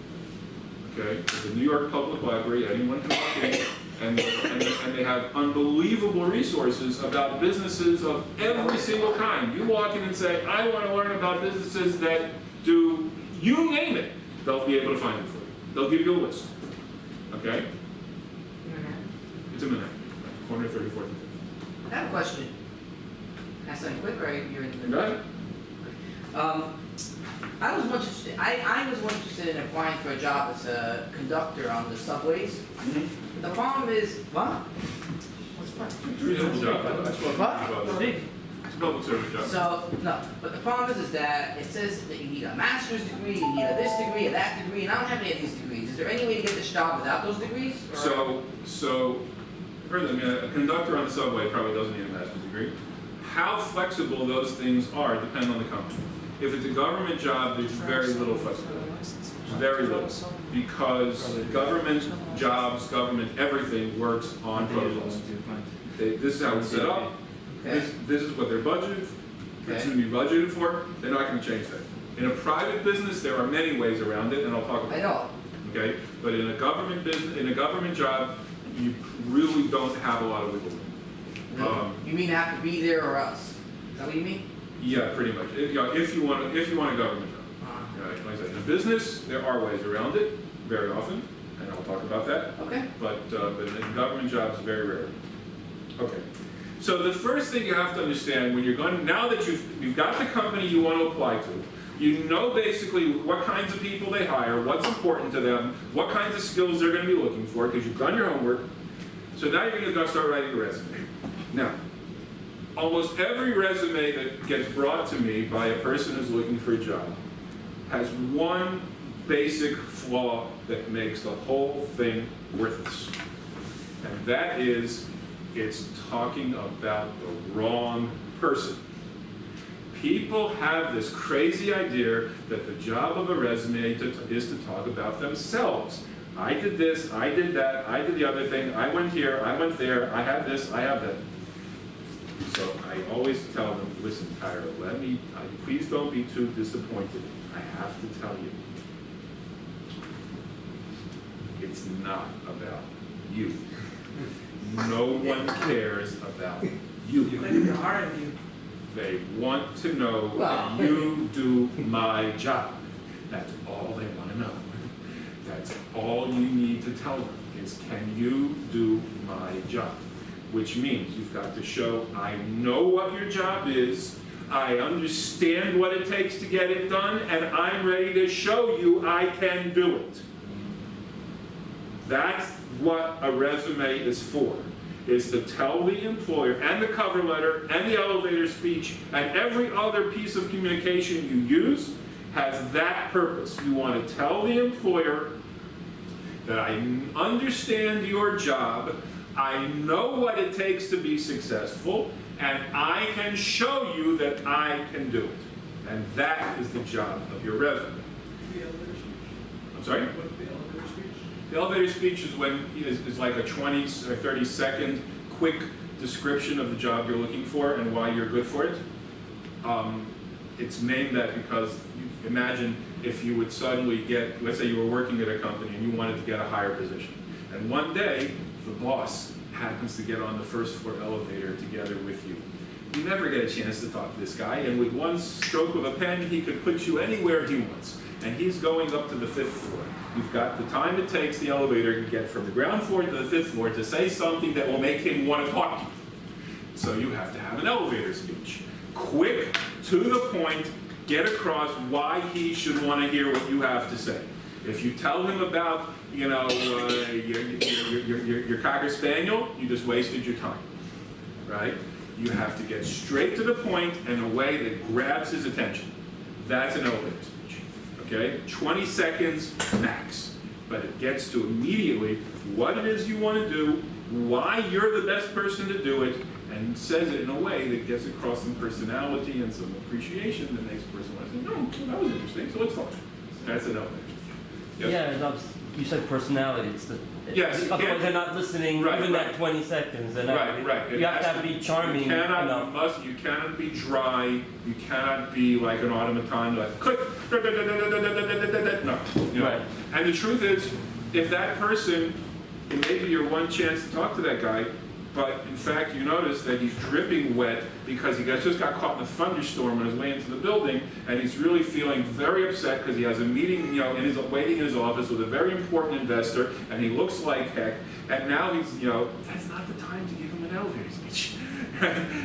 Okay? It's a New York Public Library. Anyone can walk in. And they have unbelievable resources about businesses of every single kind. You walk in and say, I want to learn about businesses that do, you name it. They'll be able to find it for you. They'll give you a list. Okay? It's in Manhattan, right, corner of 34th and 5th. I have a question. Can I something quick, or you're in the Got it? I was once interested. I was once interested in applying for a job as a conductor on the subways. The problem is, what? What's the problem? It's a reasonable job. That's what What? it's big. It's a public service job. So, no, but the problem is that it says that you need a master's degree, you need a this degree, a that degree, and I don't have any of these degrees. Is there any way to get this job without those degrees? Or- So, first, I mean, a conductor on the subway probably doesn't need a master's degree. How flexible those things are depend on the company. If it's a government job, there's very little flexibility. Very little. Because government jobs, government everything works on protocols. This is how it's set up. Okay. This is what they're budgeted. It's going to be budgeted for. They're not going to change that. In a private business, there are many ways around it, and I'll talk about I it. know. Okay, but in a government business, in a government job, you really don't have a lot of wiggle room. You mean have to be there or else? Is that what you mean? Yeah, pretty much. If you want a government job. Right, like I said, in a business, there are ways around it, very often, and I'll talk about that. Okay. But in government jobs, very rare. Okay. So the first thing you have to understand when you're going, now that you've got the company you want to apply to, you know basically what kinds of people they hire, what's important to them, what kinds of skills they're going to be looking for, because you've done your homework. So now you're going to start writing a resume. Now, almost every resume that gets brought to me by a person who's looking for a job has one basic flaw that makes the whole thing worthless. And that is, it's talking about the wrong person. People have this crazy idea that the job of a resume is to talk about themselves. I did this, I did that, I did the other thing, I went here, I went there, I had this, I have that. So I always tell them, listen, Tyra, please don't be too disappointed. I have to tell you, it's not about you. No one cares about you. They're hard on you. They want to know Well, that you do my job. That's all they want to know. That's all you need to tell them is, can you do my job? Which means you've got to show, I know what your job is, I understand what it takes to get it done, and I'm ready to show you I can do it. That's what a resume is for, is to tell the employer, and the cover letter, and the elevator speech, and every other piece of communication you use has that purpose. You want to tell the employer that I understand your job, I know what it takes to be successful, and I can show you that I can do it. And that is the job of your resume. I'm sorry? The elevator speech is like a 20 or 30 second quick description of the job you're looking for and why you're good for it. It's named that because you imagine if you would suddenly get, let's say you were working at a company and you wanted to get a higher position. And one day, the boss happens to get on the first floor elevator together with you. You never get a chance to talk to this guy, and with one stroke of a pen, he could put you anywhere he wants. And he's going up to the 5th floor. You've got the time it takes the elevator to get from the ground floor to the 5th floor to say something that will make him want to talk to you. So you have to have an elevator speech. Quick, to the point, get across why he should want to hear what you have to say. If you tell him about, your Cocker Spaniel, you just wasted your time, right? You have to get straight to the point in a way that grabs his attention. That's an elevator speech, okay? 20 seconds max, but it gets to immediately what it is you want to do, why you're the best person to do it, and says it in a way that gets across some personality and some appreciation that makes the person want to say, no, that was interesting, so let's talk. That's an elevator speech. Yes? Yeah, you said personality. Yes, you Otherwise, can't- they're not listening Right, even right. that 20 seconds. They're not, Right. You have to be charming You cannot, enough. you cannot be dry. You cannot be like an automaton, like click. No. You know. Right. And the truth is, if that person, it may be your one chance to talk to that guy, but in fact you notice that he's dripping wet because he just got caught in a thunderstorm on his way into the building, and he's really feeling very upset because he has a meeting, waiting in his office with a very important investor, and he looks like heck, and now he's, that's not the time to give him an elevator speech.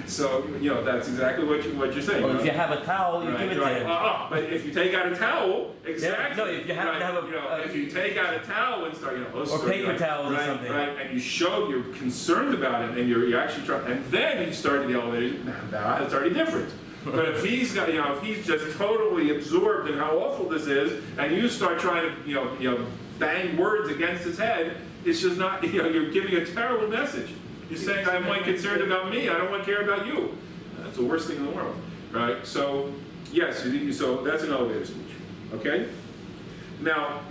So, that's exactly what you're saying. Well, if you have a towel, you give it to him. But if you take out a towel, exactly. no, if you have to have if you take out a towel and start, or paper towels or something. Right, and you show you're concerned about it, and you actually try, and then you start the elevator. Now it's already different. But if he's got, if he's just totally absorbed in how awful this is, and you start trying to, bang words against his head, it's just not, you're giving a terrible message. You're saying, I'm only concerned about me, I don't want to care about you. That's the worst thing in the world, right? So, yes, so that's an elevator speech, okay? Now,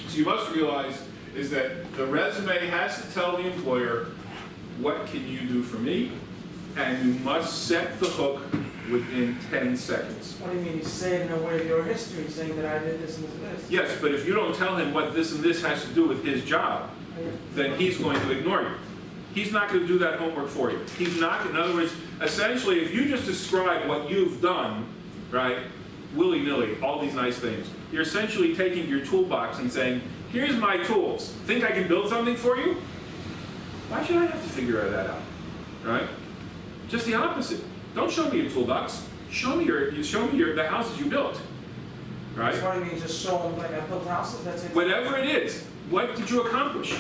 so you must realize is that the resume has to tell the employer, what can you do for me? And you must set the hook within 10 seconds. What do you mean, he's saying away your history, saying that I did this and this and this? Yes, but if you don't tell him what this and this has to do with his job, then he's going to ignore you. He's not going to do that homework for you. He's not, in other words, essentially, if you just describe what you've done, right, willy-nilly, all these nice things, you're essentially taking your toolbox and saying, here's my tools. Think I can build something for you? Why should I have to figure that out, right? Just the opposite. Don't show me your toolbox. Show me the houses you built, right? So what do you mean, just show him like I built houses, that's it? Whatever it is, what did you accomplish?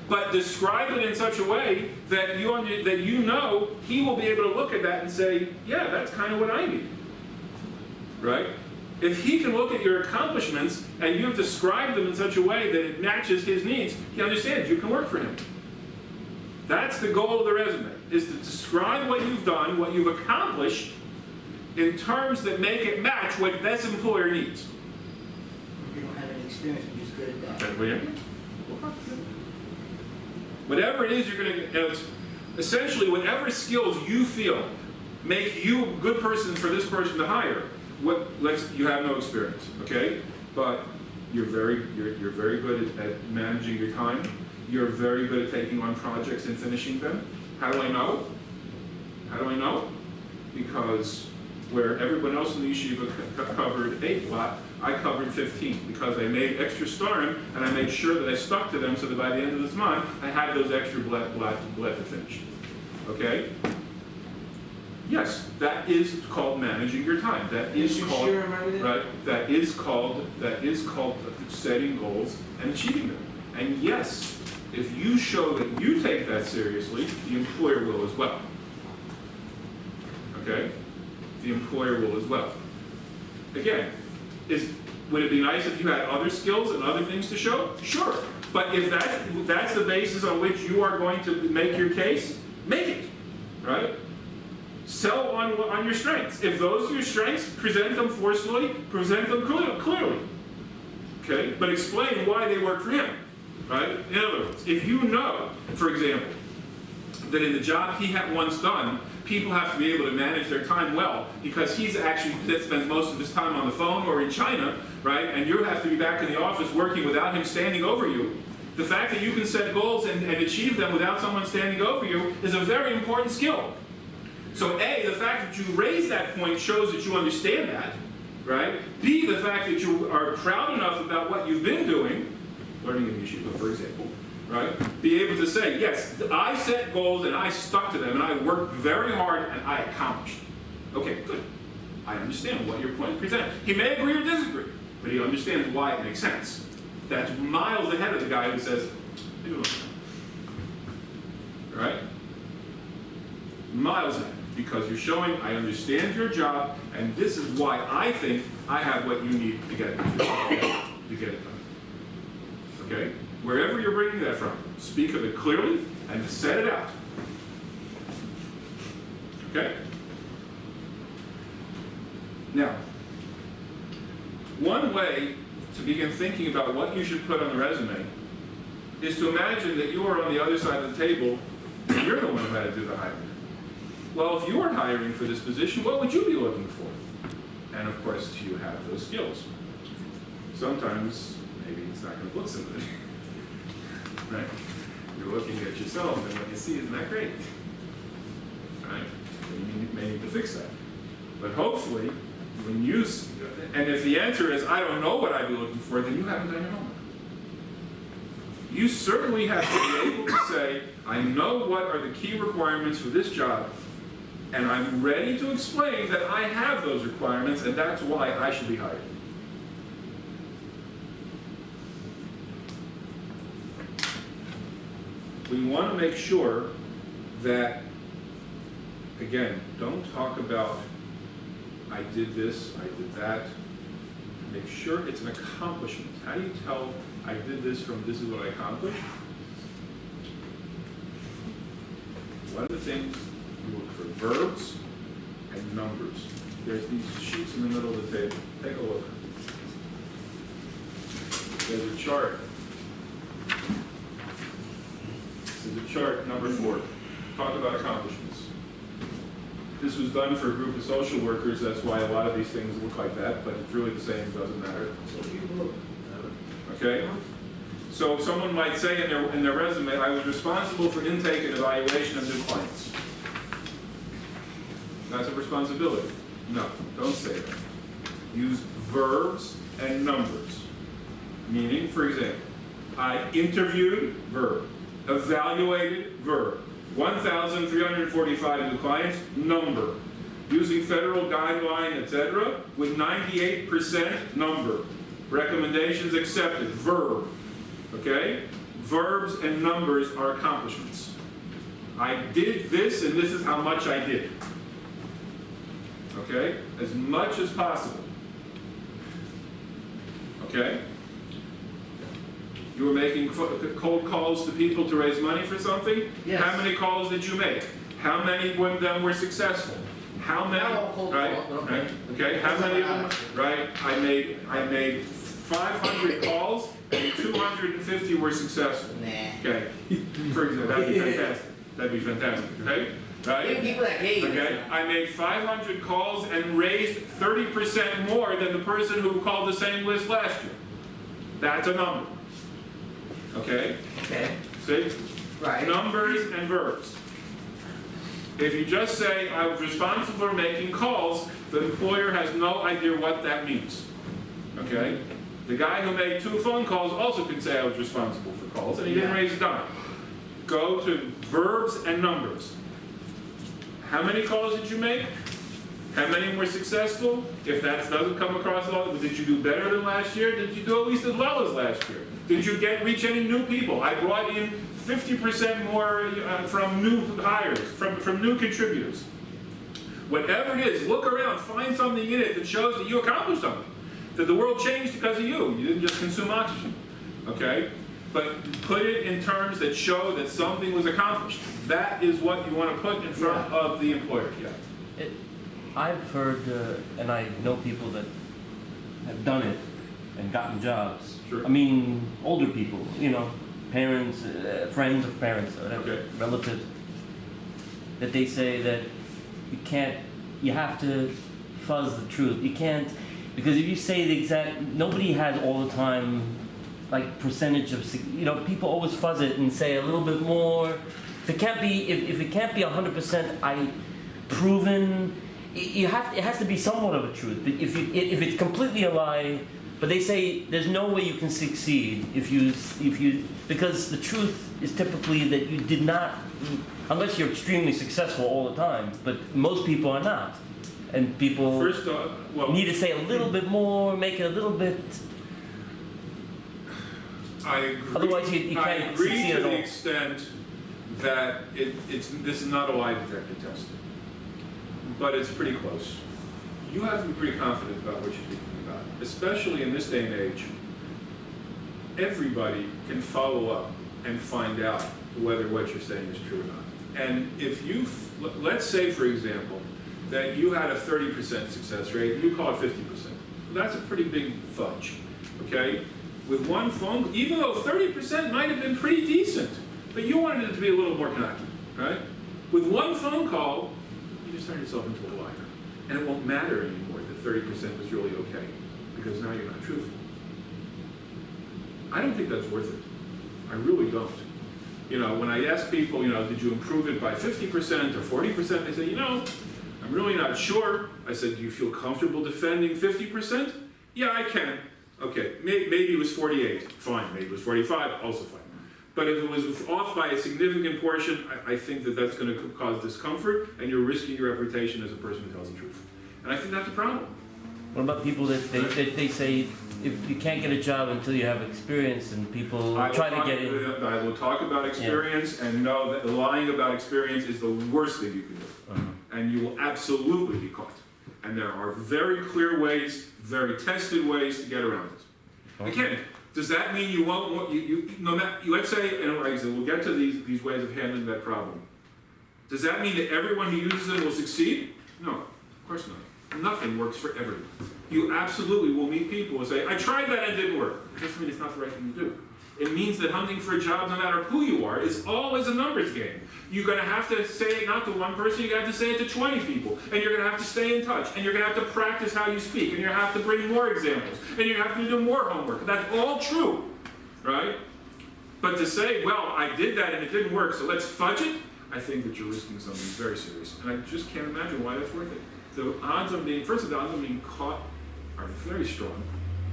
But describe it in such a way that you know he will be able to look at that and say, yeah, that's kind of what I need, right? If he can look at your accomplishments and you've described them in such a way that it matches his needs, he understands you can work for him. That's the goal of the resume, is to describe what you've done, what you've accomplished, in terms that make it match what this employer needs. You don't have any experience, you're just good at that. Whatever it is you're going to, essentially whatever skills you feel make you a good person for this person to hire, you have no experience, okay? But you're very good at managing your time. You're very good at taking on projects and finishing them. How do I know? How do I know? Because where everyone else in the yeshiva covered 8 blot, I covered 15 because I made extra starim and I made sure that I stuck to them so that by the end of this month I had those extra blot to finish. Okay? Yes, that is called managing your time. That is called right. That is called setting goals and achieving them. And yes, if you show that you take that seriously, the employer will as well. Okay? The employer will as well. Again, would it be nice if you had other skills and other things to show? Sure. But if that's the basis on which you are going to make your case, make it. Right? Sell on your strengths. If those are your strengths, present them forcefully, present them clearly. Okay? But explain why they work for him. Right? In other words, if you know, for example, that in the job he had once done, people have to be able to manage their time well because he's actually spends most of his time on the phone or in China, right? And you have to be back in the office working without him standing over you. The fact that you can set goals and achieve them without someone standing over you is a very important skill. So A, the fact that you raise that point shows that you understand that, right? B, the fact that you are proud enough about what you've been doing, learning in yeshiva, for example, right? Be able to say, yes, I set goals and I stuck to them and I worked very hard and I accomplished. Okay, good. I understand what your point presents. He may agree or disagree, but he understands why it makes sense. That's miles ahead of the guy who says, right? Miles ahead, because you're showing I understand your job and this is why I think I have what you need to get it done. Okay? Wherever you're bringing that from, speak of it clearly and set it out. Okay? Now, one way to begin thinking about what you should put on the resume is to imagine that you are on the other side of the table and you're the one who had to do the hiring. Well, if you weren't hiring for this position, what would you be looking for? And of course, do you have those skills? Sometimes, maybe it's not going to look so good. Right? You're looking at yourself and what you see isn't that great. Right? You may need to fix that. But hopefully, and if the answer is, I don't know what I'd be looking for, then you haven't done your homework. You certainly have to be able to say, I know what are the key requirements for this job, and I'm ready to explain that I have those requirements, and that's why I should be hired. We want to make sure that, again, don't talk about, I did this, I did that. Make sure it's an accomplishment. How do you tell I did this from this is what I accomplished? One of the things you look for verbs and numbers. There's these sheets in the middle of the table. Take a look. There's a chart. This is a chart number 4. Talk about accomplishments. This was done for a group of social workers. That's why a lot of these things look like that, but it's really the same. Doesn't matter. Okay. So someone might say in their resume, I was responsible for intake and evaluation of new clients. That's a responsibility. No, don't say that. Use verbs and numbers. Meaning, for example, I interviewed, verb. Evaluated, verb. 1,345 new clients, number. Using federal guideline, etc., with 98% number. Recommendations accepted, verb. Okay? Verbs and numbers are accomplishments. I did this, and this is how much I did. Okay? As much as possible. Okay? You were making cold calls to people to raise money for something? Yes. How many calls did you make? How many of them were successful? How many? Not all cold right? calls, but okay. Right? Okay. How many of them? Right. I made 500 calls and 250 were successful. Nah. Okay. For example, that'd be fantastic. That'd be fantastic. Okay. Right. Even people that gave. Okay, I made 500 calls and raised 30% more than the person who called the same list last year. That's a number. Okay? Okay. See? Right. Numbers and verbs. If you just say, I was responsible for making calls, the employer has no idea what that means. Okay? The guy who made 2 phone calls also can say I was responsible for calls, and he didn't Yeah. raise a dime. Go to verbs and numbers. How many calls did you make? How many were successful? If that doesn't come across at all, did you do better than last year? Did you do at least as well as last year? Did you reach any new people? I brought in 50% more from new hires, from new contributors. Whatever it is, look around, find something in it that shows that you accomplished something, that the world changed because of you. You didn't just consume oxygen, okay? But put it in terms that show that something was accomplished. That is what you want to put in front of the employer. Yeah. I've heard, and I know people that have done it and gotten jobs. Sure. I mean, older people, you know, parents, friends of parents, whatever, Okay. relatives, that they say that you have to fuzz the truth. You can't, because if you say the exact, nobody has all the time, like percentage of, people always fuzz it and say a little bit more. If it can't be, if it can't be 100% proven, it has to be somewhat of a truth. But if it's completely a lie, but they say there's no way you can succeed if you because the truth is typically that you did not, unless you're extremely successful all the time. But most people are not, and people First off, well, need to say a little bit more, make it a little bit. I agree. Otherwise, you I can't agree succeed to at the all. extent that this is not a lie detector test, but it's pretty close. You have to be pretty confident about what you're speaking about, especially in this day and age. Everybody can follow up and find out whether what you're saying is true or not. And if let's say, for example, that you had a 30% success rate, you call it 50%. That's a pretty big fudge, okay? With one phone, even though 30% might have been pretty decent, but you wanted it to be a little more connected, right? With one phone call, you just turn yourself into a liar. And it won't matter anymore that 30% was really okay, because now you're not truthful. I don't think that's worth it. I really don't. When I ask people, did you improve it by 50% or 40%, they say, I'm really not sure. I said, do you feel comfortable defending 50%? Yeah, I can. Okay, maybe it was 48, fine. Maybe it was 45, also fine. But if it was off by a significant portion, I think that's going to cause discomfort, and you're risking your reputation as a person who tells the truth. And I think that's a problem. What about people that they say if you can't get a job until you have experience, and people try to get in? I will talk about experience, and know that lying about experience is the worst thing you can do. And you will absolutely be caught. And there are very clear ways, very tested ways to get around it. Again, does that mean you won't, no matter, let's say, and like I said, we'll get to these ways of handling that problem. Does that mean that everyone who uses it will succeed? No, of course not. Nothing works for everyone. You absolutely will meet people who say, I tried that and it didn't work. It doesn't mean it's not the right thing to do. It means that hunting for a job, no matter who you are, is always a numbers game. You're going to have to say it not to one person, you're going to have to say it to 20 people. And you're going to have to stay in touch. And you're going to have to practice how you speak. And you're going to have to bring more examples. And you're going to have to do more homework. That's all true, right? But to say, well, I did that and it didn't work, so let's fudge it, I think that you're risking something very serious. And I just can't imagine why that's worth it. The odds of being, first of all, the odds of being caught are very strong.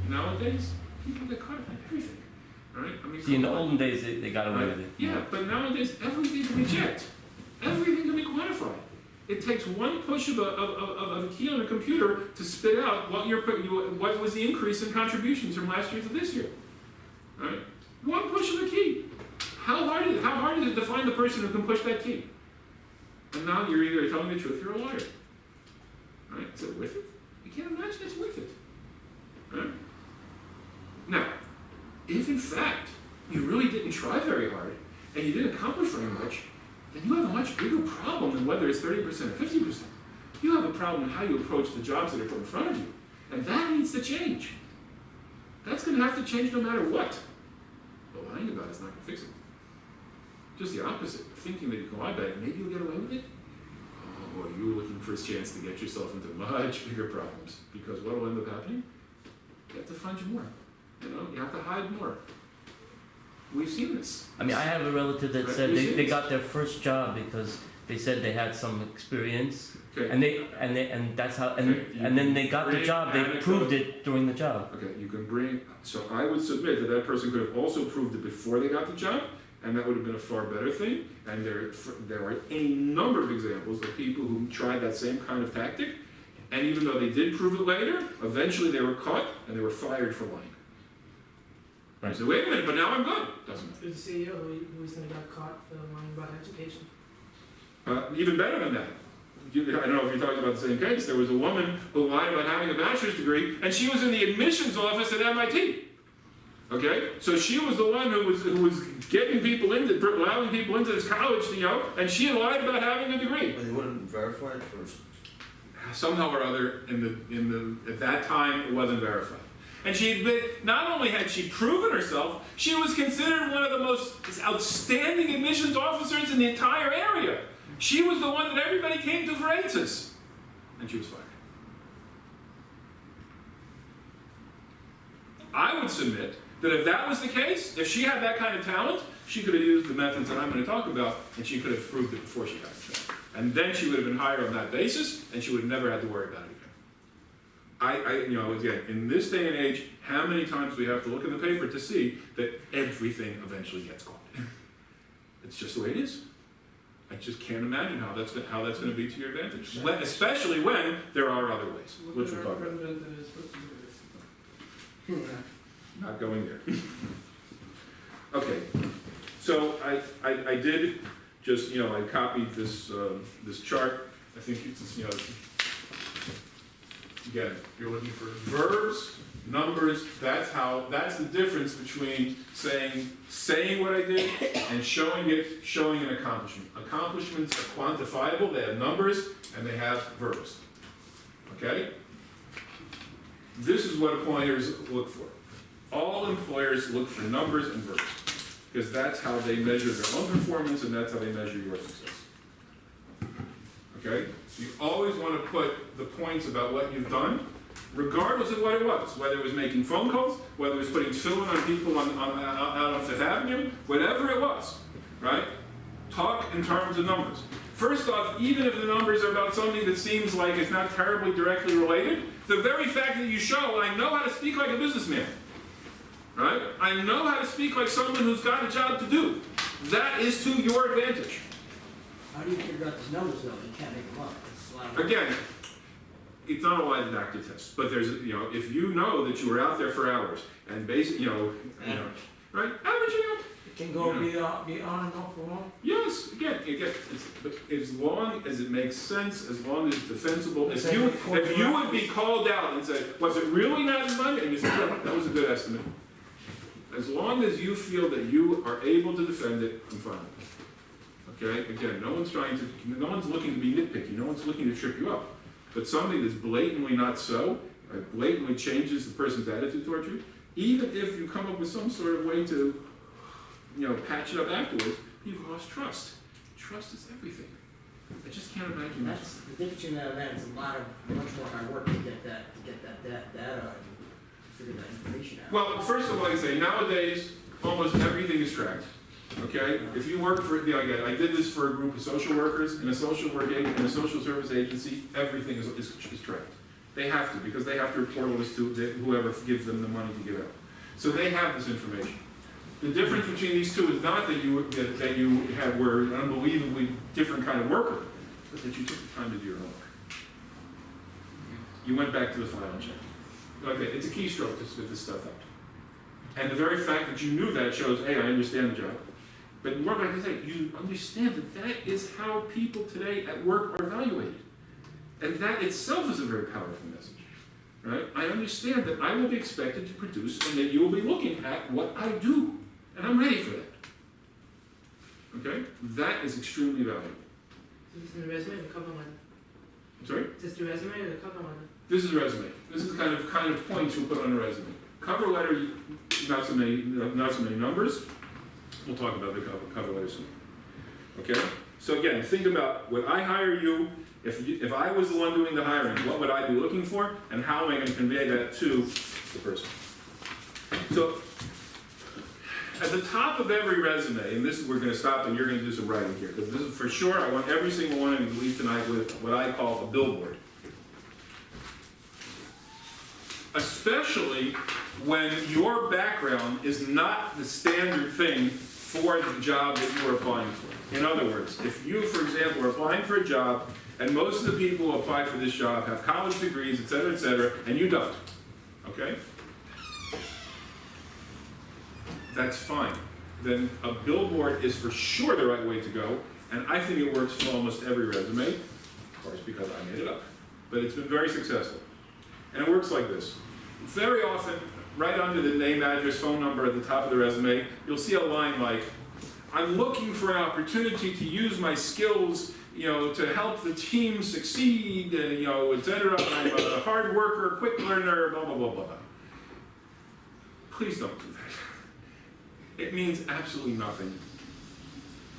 Nowadays, people get caught on everything. Right? I mean, See, in the olden days, they got away with it. Yeah, but nowadays everything can be checked. Everything can be quantified. It takes one push of a key on a computer to spit out what was the increase in contributions from last year to this year. Right? One push of a key. How hard is it to find the person who can push that key? And now you're either telling the truth or you're a liar. Right? Is it worth it? You can't imagine it's worth it. Right? Now, if in fact you really didn't try very hard and you didn't accomplish very much, then you have a much bigger problem than whether it's 30% or 50%. You have a problem in how you approach the jobs that are put in front of you. And that needs to change. That's going to have to change no matter what. But lying about it's not going to fix it. Just the opposite. Thinking that you can lie about it, maybe you'll get away with it. Oh, you're looking for a chance to get yourself into much bigger problems. Because what will end up happening? You have to fund you more. You know, you have to hide more. We've seen this. I mean, I have a relative that Right, said we've they seen this. got their first job because they said they had some experience, Okay. and that's how, Okay, you and then they can got the bring job. They anecdotes. proved it during the job. Okay, you can bring, so I would submit that that person could have also proved it before they got the job, and that would have been a far better thing. And there are a number of examples of people who tried that same kind of tactic, and even though they did prove it later, eventually they were caught and they were fired for lying. Right. So wait a minute, but now I'm good. Doesn't matter. There's a CEO who recently got caught for lying about education. Even better than that. I don't know if you're talking about the same case. There was a woman who lied about having a bachelor's degree, and she was in the admissions office at MIT. Okay, so she was the one who was getting people into, allowing people into this college, you know, and she had lied about having a degree. But they wouldn't verify it first. Somehow or other, at that time, it wasn't verified. And she had been, not only had she proven herself, she was considered one of the most outstanding admissions officers in the entire area. She was the one that everybody came to for answers. And she was fired. I would submit that if that was the case, if she had that kind of talent, she could have used the methods that I'm going to talk about, and she could have proved it before she got the job. And then she would have been hired on that basis, and she would have never had to worry about it again. You know, again, in this day and age, how many times do we have to look in the paper to see that everything eventually gets caught? It's just the way it is. I just can't imagine how that's going to be to your advantage, especially when there are other ways, which we'll talk about. President that is supposed to do this. Not going there. Okay, so I did just, you know, I copied this this chart. I think it's, you know, again, you're looking for verbs, numbers. That's the difference between saying what I did and showing an accomplishment. Accomplishments are quantifiable. They have numbers and they have verbs. Okay? This is what employers look for. All employers look for numbers and verbs, because that's how they measure their own performance and that's how they measure your success. Okay? So you always want to put the points about what you've done, regardless of what it was, whether it was making phone calls, whether it was putting fill-in on people out on Fifth Avenue, whatever it was, right? Talk in terms of numbers. First off, even if the numbers are about something that seems like it's not terribly directly related, the very fact that you show, I know how to speak like a businessman, right? I know how to speak like someone who's got a job to do. That is to your advantage. How do you figure out these numbers though? You can't make them up. It's a lot of- Again, it's not a lie detector test, but there's, you know, if you know that you were out there for hours and basically, you know, right? Averaging out, can go Yeah. be on and off for long? Yes, again, but as long as it makes sense, as long as it's defensible, if Say you, before if you would be reference. called out and say, was it really not money? And you say, "Yeah, that was a good estimate. As long as you feel that you are able to defend it, I'm fine. Okay, again, no one's looking to be nitpicky, no one's looking to trip you up. But something that's blatantly not so, blatantly changes the person's attitude towards you, even if you come up with some sort of way to, patch it up afterwards, you've lost trust. Trust is everything. I just can't imagine that. That's the difference in that, and that is a lot of, much more hard work to get that data and figure that information out. Well, first of all, like I say, nowadays, almost everything is tracked. Okay? If you work for, again, I did this for a group of social workers in a social service agency, everything is tracked. They have to, because they have to report all this to whoever gives them the money to give out. So they have this information. The difference between these two is not that you were an unbelievably different kind of worker, but that you took the time to do your homework. You went back to the file and checked. Okay, it's a keystroke to spit this stuff out. And the very fact that you knew that shows, hey, I understand the job. But more like I say, you understand that is how people today at work are evaluated. And that itself is a very powerful message. Right? I understand that I will be expected to produce and that you will be looking at what I do. And I'm ready for that. Okay? That is extremely valuable. Is this in the resume or the cover letter? I'm sorry? Is this the resume or the cover letter? This is a resume. This is the kind of points you'll put on a resume. Cover letter, not so many numbers. We'll talk about the cover letter soon. Okay? So again, think about when I hire you, if I was the one doing the hiring, what would I be looking for, and how am I going to convey that to the person? So, at the top of every resume, and this is we're going to stop, and you're going to do some writing here, because this is for sure. I want every single one of you to leave tonight with what I call a billboard. Especially when your background is not the standard thing for the job that you are applying for. In other words, if you, for example, are applying for a job, and most of the people who apply for this job have college degrees, et cetera, and you don't, okay? That's fine. Then a billboard is for sure the right way to go, and I think it works for almost every resume, of course, because I made it up. But it's been very successful. And it works like this. Very often, right under the name, address, phone number at the top of the resume, you'll see a line like, I'm looking for an opportunity to use my skills, to help the team succeed, et cetera. I'm a hard worker, quick learner, blah, blah, blah, blah. Please don't do that. It means absolutely nothing.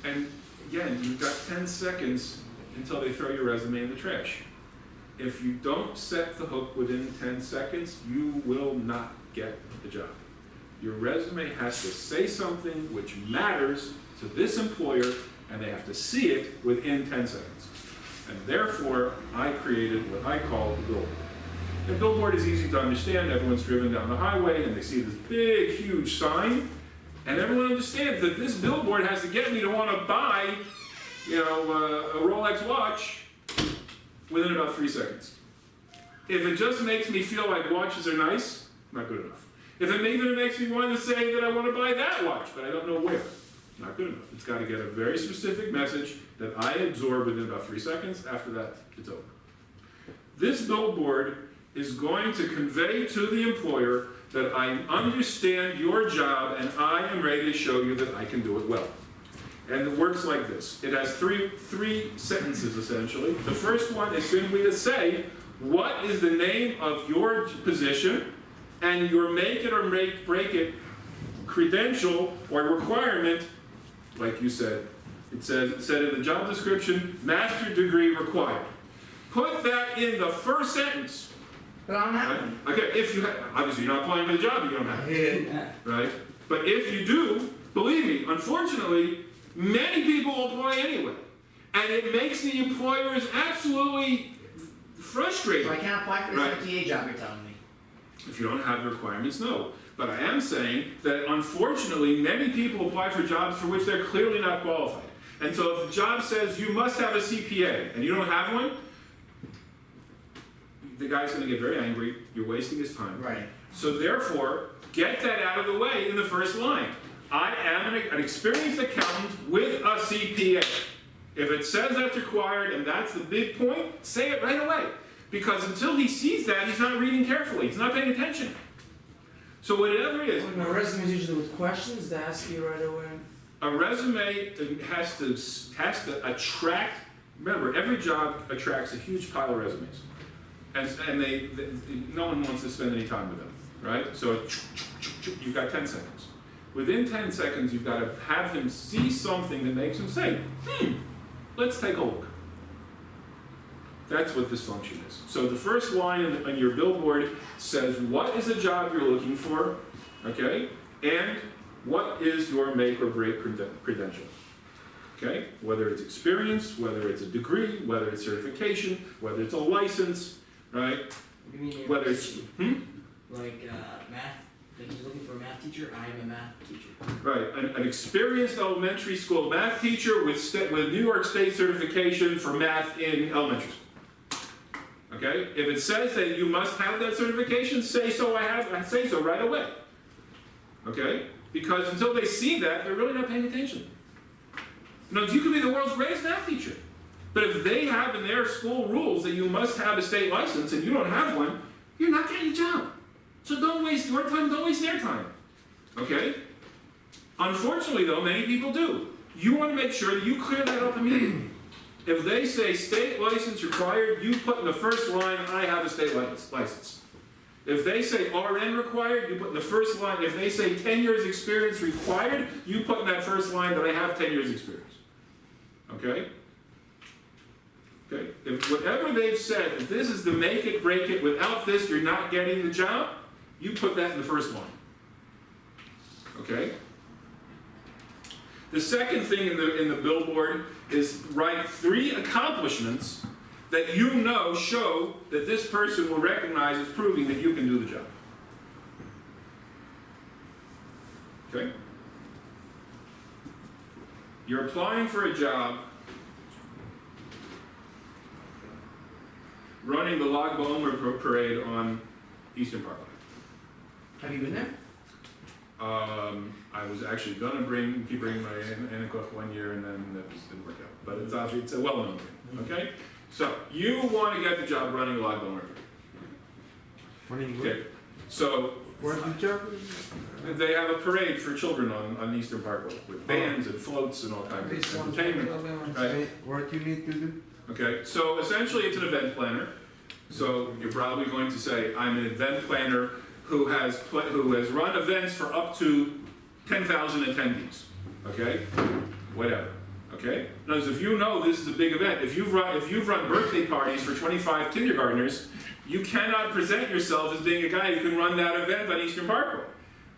And again, you've got 10 seconds until they throw your resume in the trash. If you don't set the hook within 10 seconds, you will not get the job. Your resume has to say something which matters to this employer, and they have to see it within 10 seconds. And therefore, I created what I call the billboard. The billboard is easy to understand. Everyone's driven down the highway, and they see this big, huge sign, and everyone understands that this billboard has to get me to want to buy, a Rolex watch within about 3 seconds. If it just makes me feel like watches are nice, not good enough. If it even makes me want to say that I want to buy that watch, but I don't know where, not good enough. It's got to get a very specific message that I absorb within about 3 seconds. After that, it's over. This billboard is going to convey to the employer that I understand your job and I am ready to show you that I can do it well. And it works like this. It has three sentences, essentially. The first one is simply to say, what is the name of your position and your make it or break it credential or requirement, like you said. It said in the job description, master's degree required. Put that in the first sentence. But I'm not. Right? Okay, if you obviously you're not applying for the job, you don't have it. Yeah. Right? But if you do, believe me, unfortunately, many people will apply anyway. And it makes the employers absolutely frustrated. So I can't apply for this Right. MTA job you're telling me. If you don't have the requirements, no. But I am saying that unfortunately, many people apply for jobs for which they're clearly not qualified. And so if the job says you must have a CPA and you don't have one, the guy's going to get very angry. You're wasting his time. Right. So therefore, get that out of the way in the first line. I am an experienced accountant with a CPA. If it says that's required and that's the big point, say it right away. Because until he sees that, he's not reading carefully, he's not paying attention. So whatever it is, When my resume is usually with questions, they ask you right away. a resume has to attract, remember, every job attracts a huge pile of resumes. And no one wants to spend any time with them, right? So you've got 10 seconds. Within 10 seconds, you've got to have him see something that makes him say, let's take a look. That's what this function is. So the first line on your billboard says, what is the job you're looking for, okay? And what is your make or break credential, okay? Whether it's experience, whether it's a degree, whether it's certification, whether it's a license, right? You mean Whether it's, like math? Like he's looking for a math teacher. I am a math teacher. right, an experienced elementary school math teacher with New York State certification for math in elementary school. Okay? If it says that you must have that certification, say so say so right away. Okay? Because until they see that, they're really not paying attention. You know, you could be the world's greatest math teacher. But if they have in their school rules that you must have a state license and you don't have one, you're not getting a job. So don't waste your time, don't waste their time. Okay? Unfortunately, though, many people do. You want to make sure that you clear that up immediately. If they say state license required, you put in the first line, I have a state license. If they say RN required, you put in the first line. If they say 10 years experience required, you put in that first line that I have 10 years experience. Okay? Okay? If whatever they've said, if this is the make it, break it, without this you're not getting the job, you put that in the first line. Okay? The second thing in the billboard is write 3 accomplishments that you know show that this person will recognize as proving that you can do the job. Okay? You're applying for a job running the Lag BaOmer parade on Eastern Parkway. Have you been there? I was actually gonna keep bringing my Anakoff one year, and then that just didn't work out. But it's a well-known thing, okay? So, you want to get the job running Lag BaOmer. What do you Okay, so, Where's the job? they have a parade for children on Eastern Parkway, with bands and floats and all kinds This of one, entertainment. Right. What you need to do? Okay, so essentially it's an event planner. So you're probably going to say, I'm an event planner who has run events for up to 10,000 attendees. Okay, whatever. Okay. Now, if you know this is a big event, if you've run birthday parties for 25 kindergartners, you cannot present yourself as being a guy who can run that event on Eastern Parkway.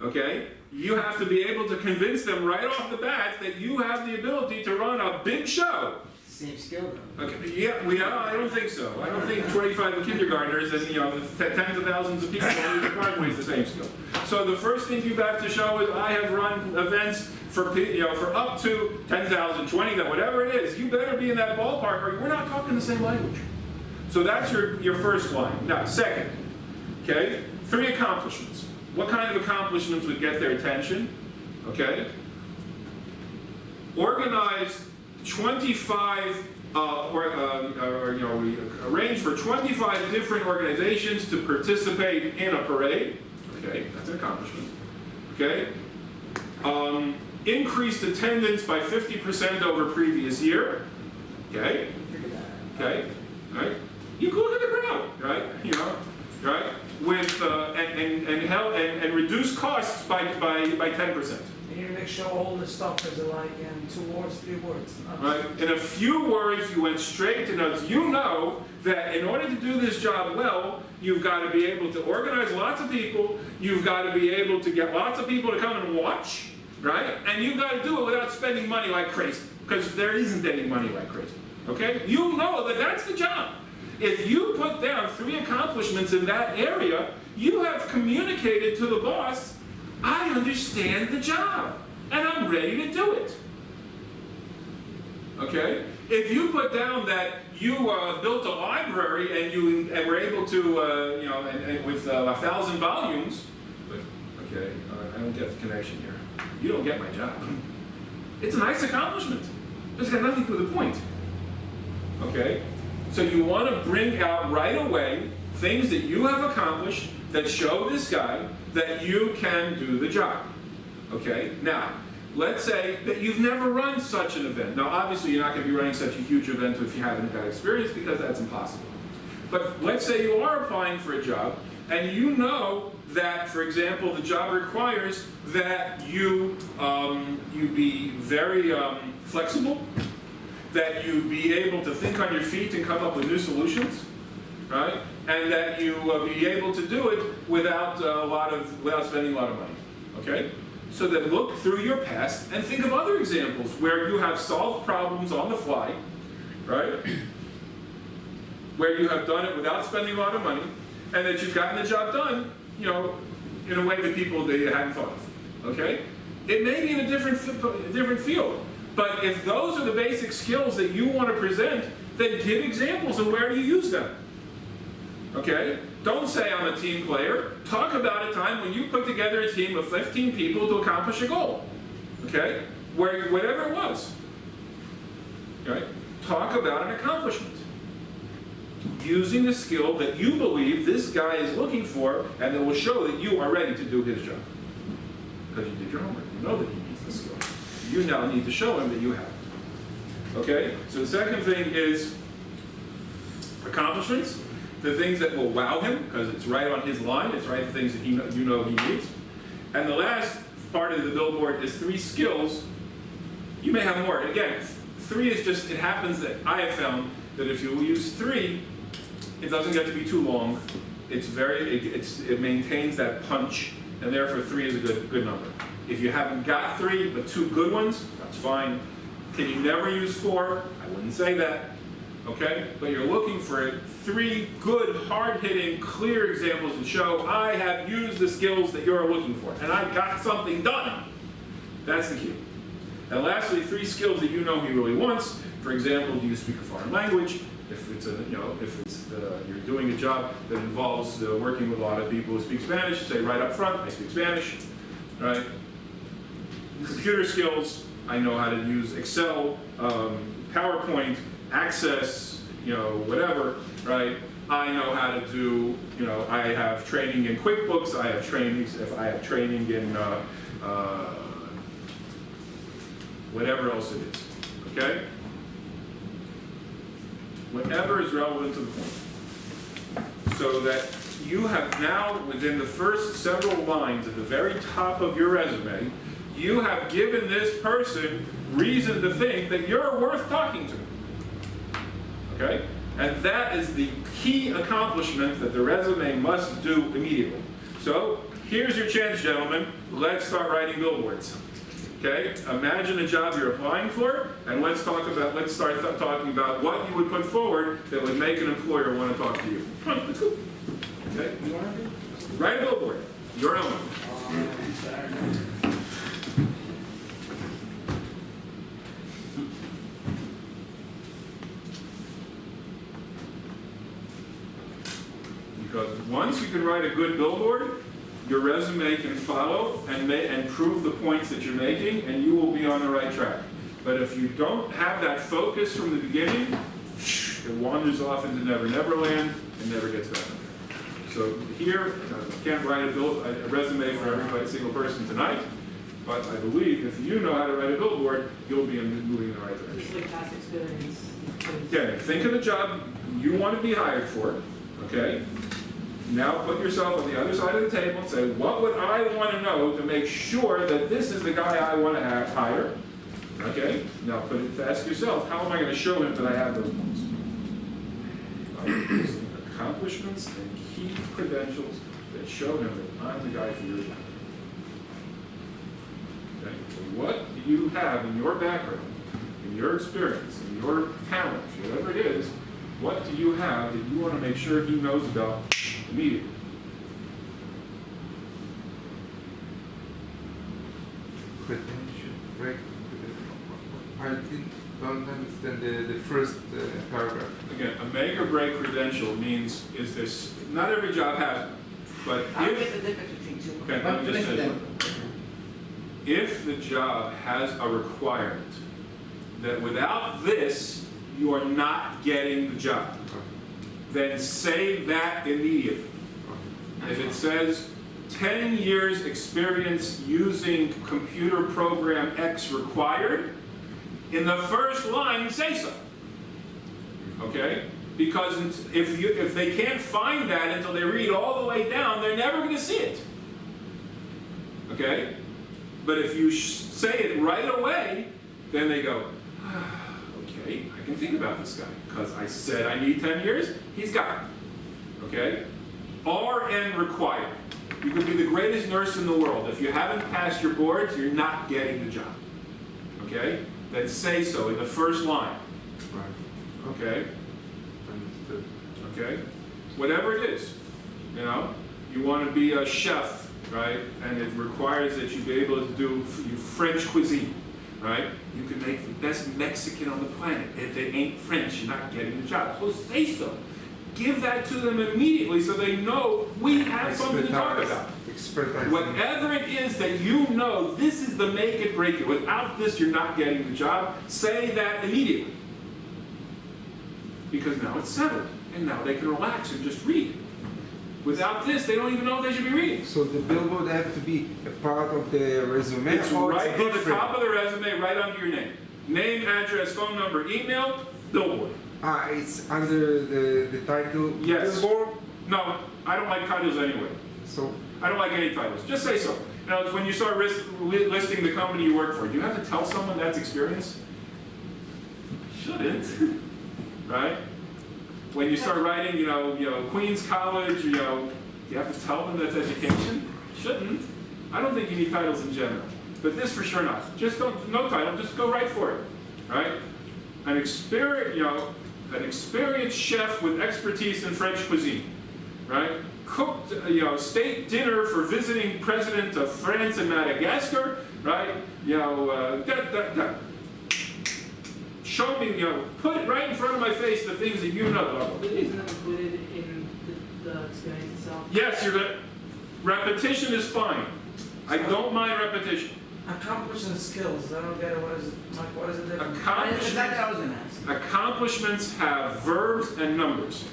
Okay. You have to be able to convince them right off the bat that you have the ability to run a big show. Same skill though. Okay, yeah, I don't think so. I don't think 25 kindergartners and, tens of thousands of people on Eastern Parkway is the same skill. So the first thing you have to show is I have run events for up to 10,000, 20, whatever it is. You better be in that ballpark or we're not talking the same language. So that's your first line. Now, second, okay, 3 accomplishments. What kind of accomplishments would get their attention? Okay, organize 25, we arrange for 25 different organizations to participate in a parade. Okay, that's an accomplishment. Okay. Increased attendance by 50% over previous year. Okay. Figure that out. Okay. Right. You go look at the crowd. Right. Right. With and reduce costs by 10%. You make sure all the stuff is like in 2 words, 3 words. Right. In a few words, you went straight to notes. You know that in order to do this job well, you've got to be able to organize lots of people. You've got to be able to get lots of people to come and watch, right? And you've got to do it without spending money like crazy, because there isn't any money like crazy. Okay? You know that that's the job. If you put down 3 accomplishments in that area, you have communicated to the boss, I understand the job, and I'm ready to do it. Okay? If you put down that you built a library and were able to, and with 1,000 volumes, but okay, I don't get the connection here. you don't get my job. It's a nice accomplishment. It's got nothing to do with the point. Okay? So you want to bring out right away things that you have accomplished that show this guy that you can do the job. Okay? Now, let's say that you've never run such an event. Now, obviously, you're not going to be running such a huge event if you haven't had experience, because that's impossible. But let's say you are applying for a job, and you know that, for example, the job requires that you be very flexible, that you be able to think on your feet and come up with new solutions, right? And that you be able to do it without without spending a lot of money. Okay? So then look through your past and think of other examples where you have solved problems on the fly, right? Where you have done it without spending a lot of money, and that you've gotten the job done, you know, in a way that people they hadn't thought of. Okay? It may be in a different field, but if those are the basic skills that you want to present, then give examples and where do you use them. Okay? Don't say I'm a team player. Talk about a time when you put together a team of 15 people to accomplish a goal. Okay? Whatever it was. Okay? Talk about an accomplishment. Using the skill that you believe this guy is looking for, and that will show that you are ready to do his job. Because you did your homework. You know that he needs the skill. You now need to show him that you have it. Okay? So the second thing is accomplishments. The things that will wow him, because it's right on his line. It's right the things that you know he needs. And the last part of the billboard is 3 skills. You may have more. And again, 3 is just, it happens that I have found that if you use 3, it doesn't get to be too long. It maintains that punch, and therefore 3 is a good number. If you haven't got 3, but 2 good ones, that's fine. Can you never use 4? I wouldn't say that. Okay? But you're looking for 3 good, hard-hitting, clear examples that show I have used the skills that you're looking for, and I got something done. That's the key. And lastly, 3 skills that you know he really wants. For example, do you speak a foreign language? If it's you're doing a job that involves working with a lot of people who speak Spanish, say right up front, I speak Spanish, right? Computer skills, I know how to use Excel, PowerPoint, Access, whatever, right? I know how to do, I have training in QuickBooks, I have training in whatever else it is, okay? Whatever is relevant to the point. So that you have now, within the first several lines at the very top of your resume, you have given this person reason to think that you're worth talking to. Okay? And that is the key accomplishment that the resume must do immediately. So, here's your chance, gentlemen. Let's start writing billboards. Okay? Imagine a job you're applying for, and let's start talking about what you would put forward that would make an employer want to talk to you. Come on, let's go. Okay? Write a billboard. Your own. Because once you can write a good billboard, your resume can follow and prove the points that you're making, and you will be on the right track. But if you don't have that focus from the beginning, it wanders off into Never Never Land and never gets back up there. So here, I can't write a resume for every single person tonight, but I believe if you know how to write a billboard, you'll be moving in the right direction. Just like past experience. Okay, think of the job you want to be hired for, okay? Now put yourself on the other side of the table and say, what would I want to know to make sure that this is the guy I want to hire? Okay? Now ask yourself, how am I going to show him that I have those points? Accomplishments and key credentials that show him that I'm the guy for your job. Okay? So what do you have in your background, in your experience, in your talents, whatever it is, what do you have that you want to make sure he knows about immediately? Credential, right? I don't understand the first paragraph. Again, a make or break credential means, is this, not every job has them, but I'll get if, the difference between 2. okay, let me just say, if the job has a requirement that without this, you are not getting the job, then say that immediately. If it says 10 years experience using computer program X required, in the first line, say so. Okay? Because if they can't find that until they read all the way down, they're never going to see it. Okay? But if you say it right away, then they go, okay, I can think about this guy. Because I said I need 10 years, he's got it. Okay? RN required. You could be the greatest nurse in the world. If you haven't passed your boards, you're not getting the job. Okay? Then say so in the first line. Right. Okay? Understood. Okay? Whatever it is. You know? You want to be a chef, right? And it requires that you be able to do French cuisine, right? You can make the best Mexican on the planet. If they ain't French, you're not getting the job. So say so. Give that to them immediately so they know we have something to talk about. Expertise. Whatever it is that you know, this is the make it, break it. Without this, you're not getting the job. Say that immediately. Because now it's settled. And now they can relax and just read. Without this, they don't even know they should be reading. So the billboard have to be a part of the resume? It's or right on the different? top of the resume, right under your name. Name, address, phone number, email, billboard. Ah, it's under the title Yes. billboard? No, I don't like titles anyway. So, I don't like any titles. Just say so. Now, it's when you start listing the company you work for, do you have to tell someone that's experience? Shouldn't, right? When you start writing, you know, Queens College, you have to tell them that's education? Shouldn't. I don't think you need titles in general. But this for sure not. Just don't, no title, just go right for it, right? An experienced chef with expertise in French cuisine, right? Cooked, state dinner for visiting president of France and Madagascar, right? Show me, put it right in front of my face the things that you know. Isn't that included in the experience itself? Yes, you're good. Repetition is fine. I don't mind repetition. Accomplishing skills, I don't get it, what is it, Mike, what is the difference? That's exactly what I was gonna ask. Accomplishments have verbs and numbers.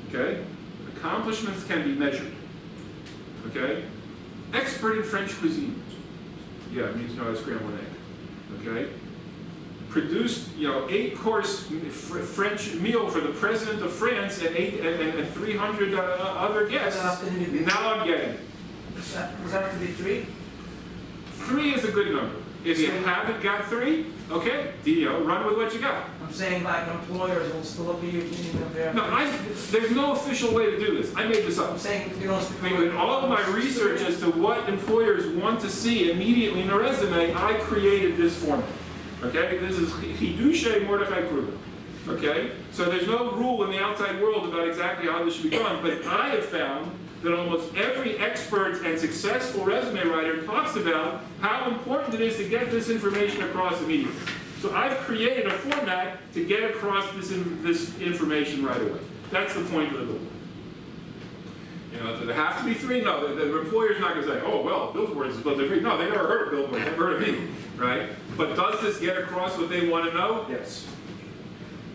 Okay? Accomplishments can be measured. Okay? Expert in French cuisine. Yeah, it means know how to scramble an egg. Okay? Produced, 8-course French meal for the president of France and 300 other guests. Now I'm getting it. Does that have to be 3? 3 is a good number. If you haven't got 3, okay, run with what you got. I'm saying like employers will still look at you even if they're. No, there's no official way to do this. I made this up. I'm saying you don't speak. I mean, in all of my research as to what employers want to see immediately in a resume, I created this format. Okay, this is Hidushe Mordechai Kruger. Okay, so there's no rule in the outside world about exactly how this should be done, but I have found that almost every expert and successful resume writer talks about how important it is to get this information across immediately. So I've created a format to get across this information right away. That's the point of the book. Does there have to be 3? No, the employer's not going to say, oh, well, billboards is supposed to be 3. No, they never heard of billboards, they've heard of me, right? But does this get across what they want to know? Yes.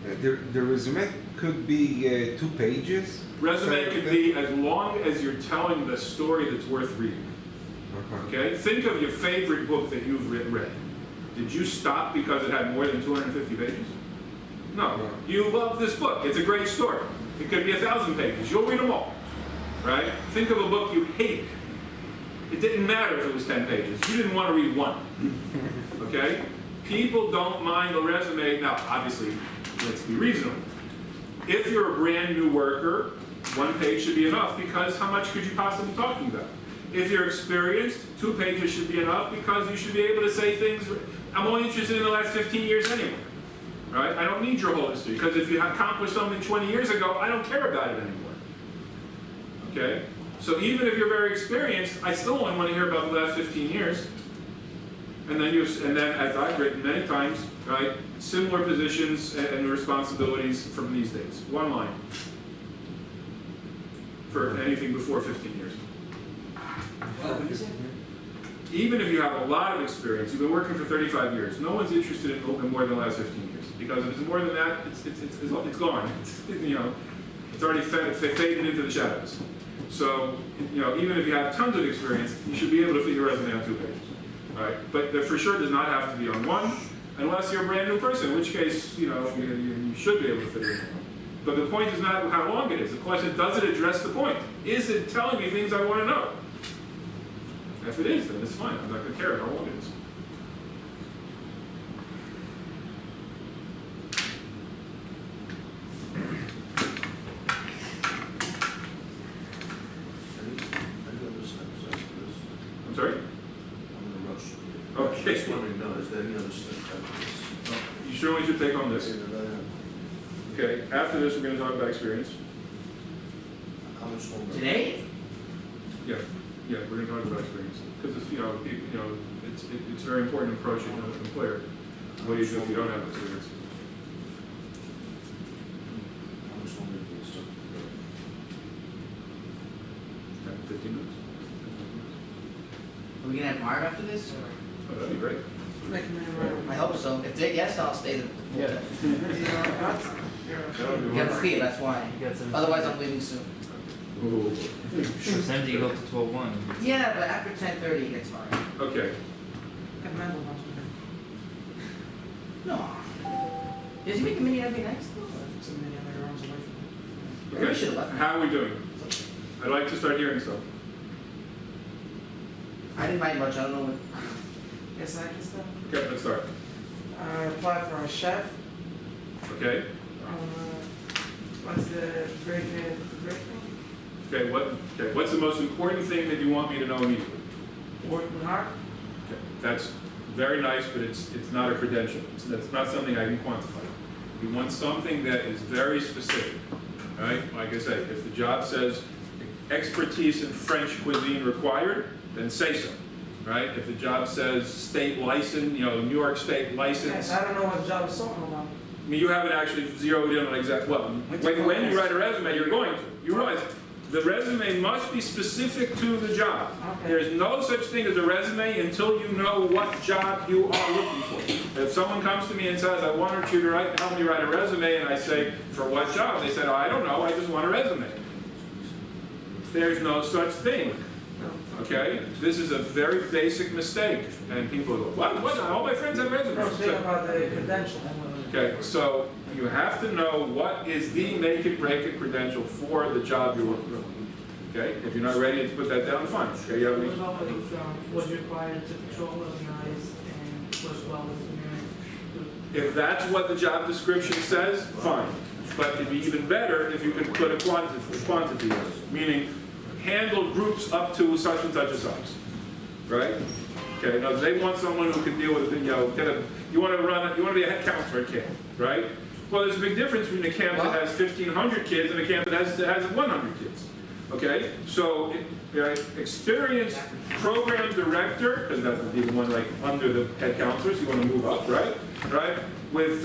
the resume could be 2 pages? Resume could be as long as you're telling the story that's worth reading. Okay? Think of your favorite book that you've read. Did you stop because it had more than 250 pages? No. You love this book. It's a great story. It could be 1,000 pages. You'll read them all. Right? Think of a book you hate. It didn't matter if it was 10 pages. You didn't want to read one. Okay? People don't mind a resume. Now, obviously, let's be reasonable. If you're a brand new worker, 1 page should be enough because how much could you possibly be talking about? If you're experienced, 2 pages should be enough because you should be able to say things. I'm only interested in the last 15 years anyway. Right? I don't need your whole history because if you accomplished something 20 years ago, I don't care about it anymore. Okay? So even if you're very experienced, I still only want to hear about the last 15 years. And then, as I've written many times, right, similar positions and responsibilities from these dates. 1 line for anything before 15 years. Well, even if you have a lot of experience, you've been working for 35 years, no one's interested in more than the last 15 years. Because if it's more than that, it's gone. It's already faded into the shadows. So, even if you have tons of experience, you should be able to fit your resume on 2 pages. All right? But that for sure does not have to be on one, unless you're a brand new person, in which case, you should be able to fit it in one. But the point is not how long it is. The question is, does it address the point? Is it telling me things I want to know? If it is, then it's fine. I'm not going to care how long it is. Any other steps after this? I'm sorry? I'm in a rush. Okay. Just wondering, now, is there any other steps after this? You surely should take on this. Okay, that I have. Okay, after this, we're going to talk about experience. How much longer? Today? Yeah, we're going to talk about experience. Because it's very important in approaching an employer. What do you do if you don't have experience? How much longer do you start? 15 minutes? Are we gonna have Marv after this? Or? Oh, that'd be great. Make a minute, I hope so. If they yes, I'll stay the full Yeah. time. You have a fee, that's why. You got some. Otherwise, I'm leaving soon. Ooh. Sometimes you go up to 12:1. Yeah, but after 10:30 it gets hard. Okay, No. Does he make a mini every night? It's a minute later, away from We okay. should've left. How are we doing? I'd like to start hearing stuff. I didn't mind much. I don't know. it. Yes, I can start. Okay, let's start. I applied for a chef. Okay, What's the break thing? what's the most important thing that you want me to know immediately? Working hard. Okay, that's very nice, but it's not a credential. It's not something I can quantify. You want something that is very specific, right? Like I say, if the job says expertise in French cuisine required, then say so, right? If the job says state license, New York State license, Yes, I don't know what the job is talking about. I mean, you haven't actually zeroed in on exact, well, when you write a resume, you're going to. You realize the resume must be specific to the job. Okay. There's no such thing as a resume until you know what job you are looking for. If someone comes to me and says, I want you to help me write a resume, and I say, for what job? They said, oh, I don't know, I just want a resume. There's no such thing. Okay? This is a very basic mistake. And people go, what? All my friends have I was resumes. thinking about the credential. Okay, so you have to know what is the make it, break it credential for the job you're working on. Okay, if you're not ready to put that down, fine. Okay, you have What any? about like, was required to patrol, organize, and was well with the If that's what the job description says, fine. But it'd be even better if you could put a quantity in it, meaning handle groups up to such and such a size, right? Okay, now they want someone who can deal with, you want to be a head counselor at camp, right? Well, there's a big difference between a camp that has 1,500 kids and a camp that has 100 kids. Okay, so experienced program director, because that would be the one like under the head counselors, you want to move up, right? Right? With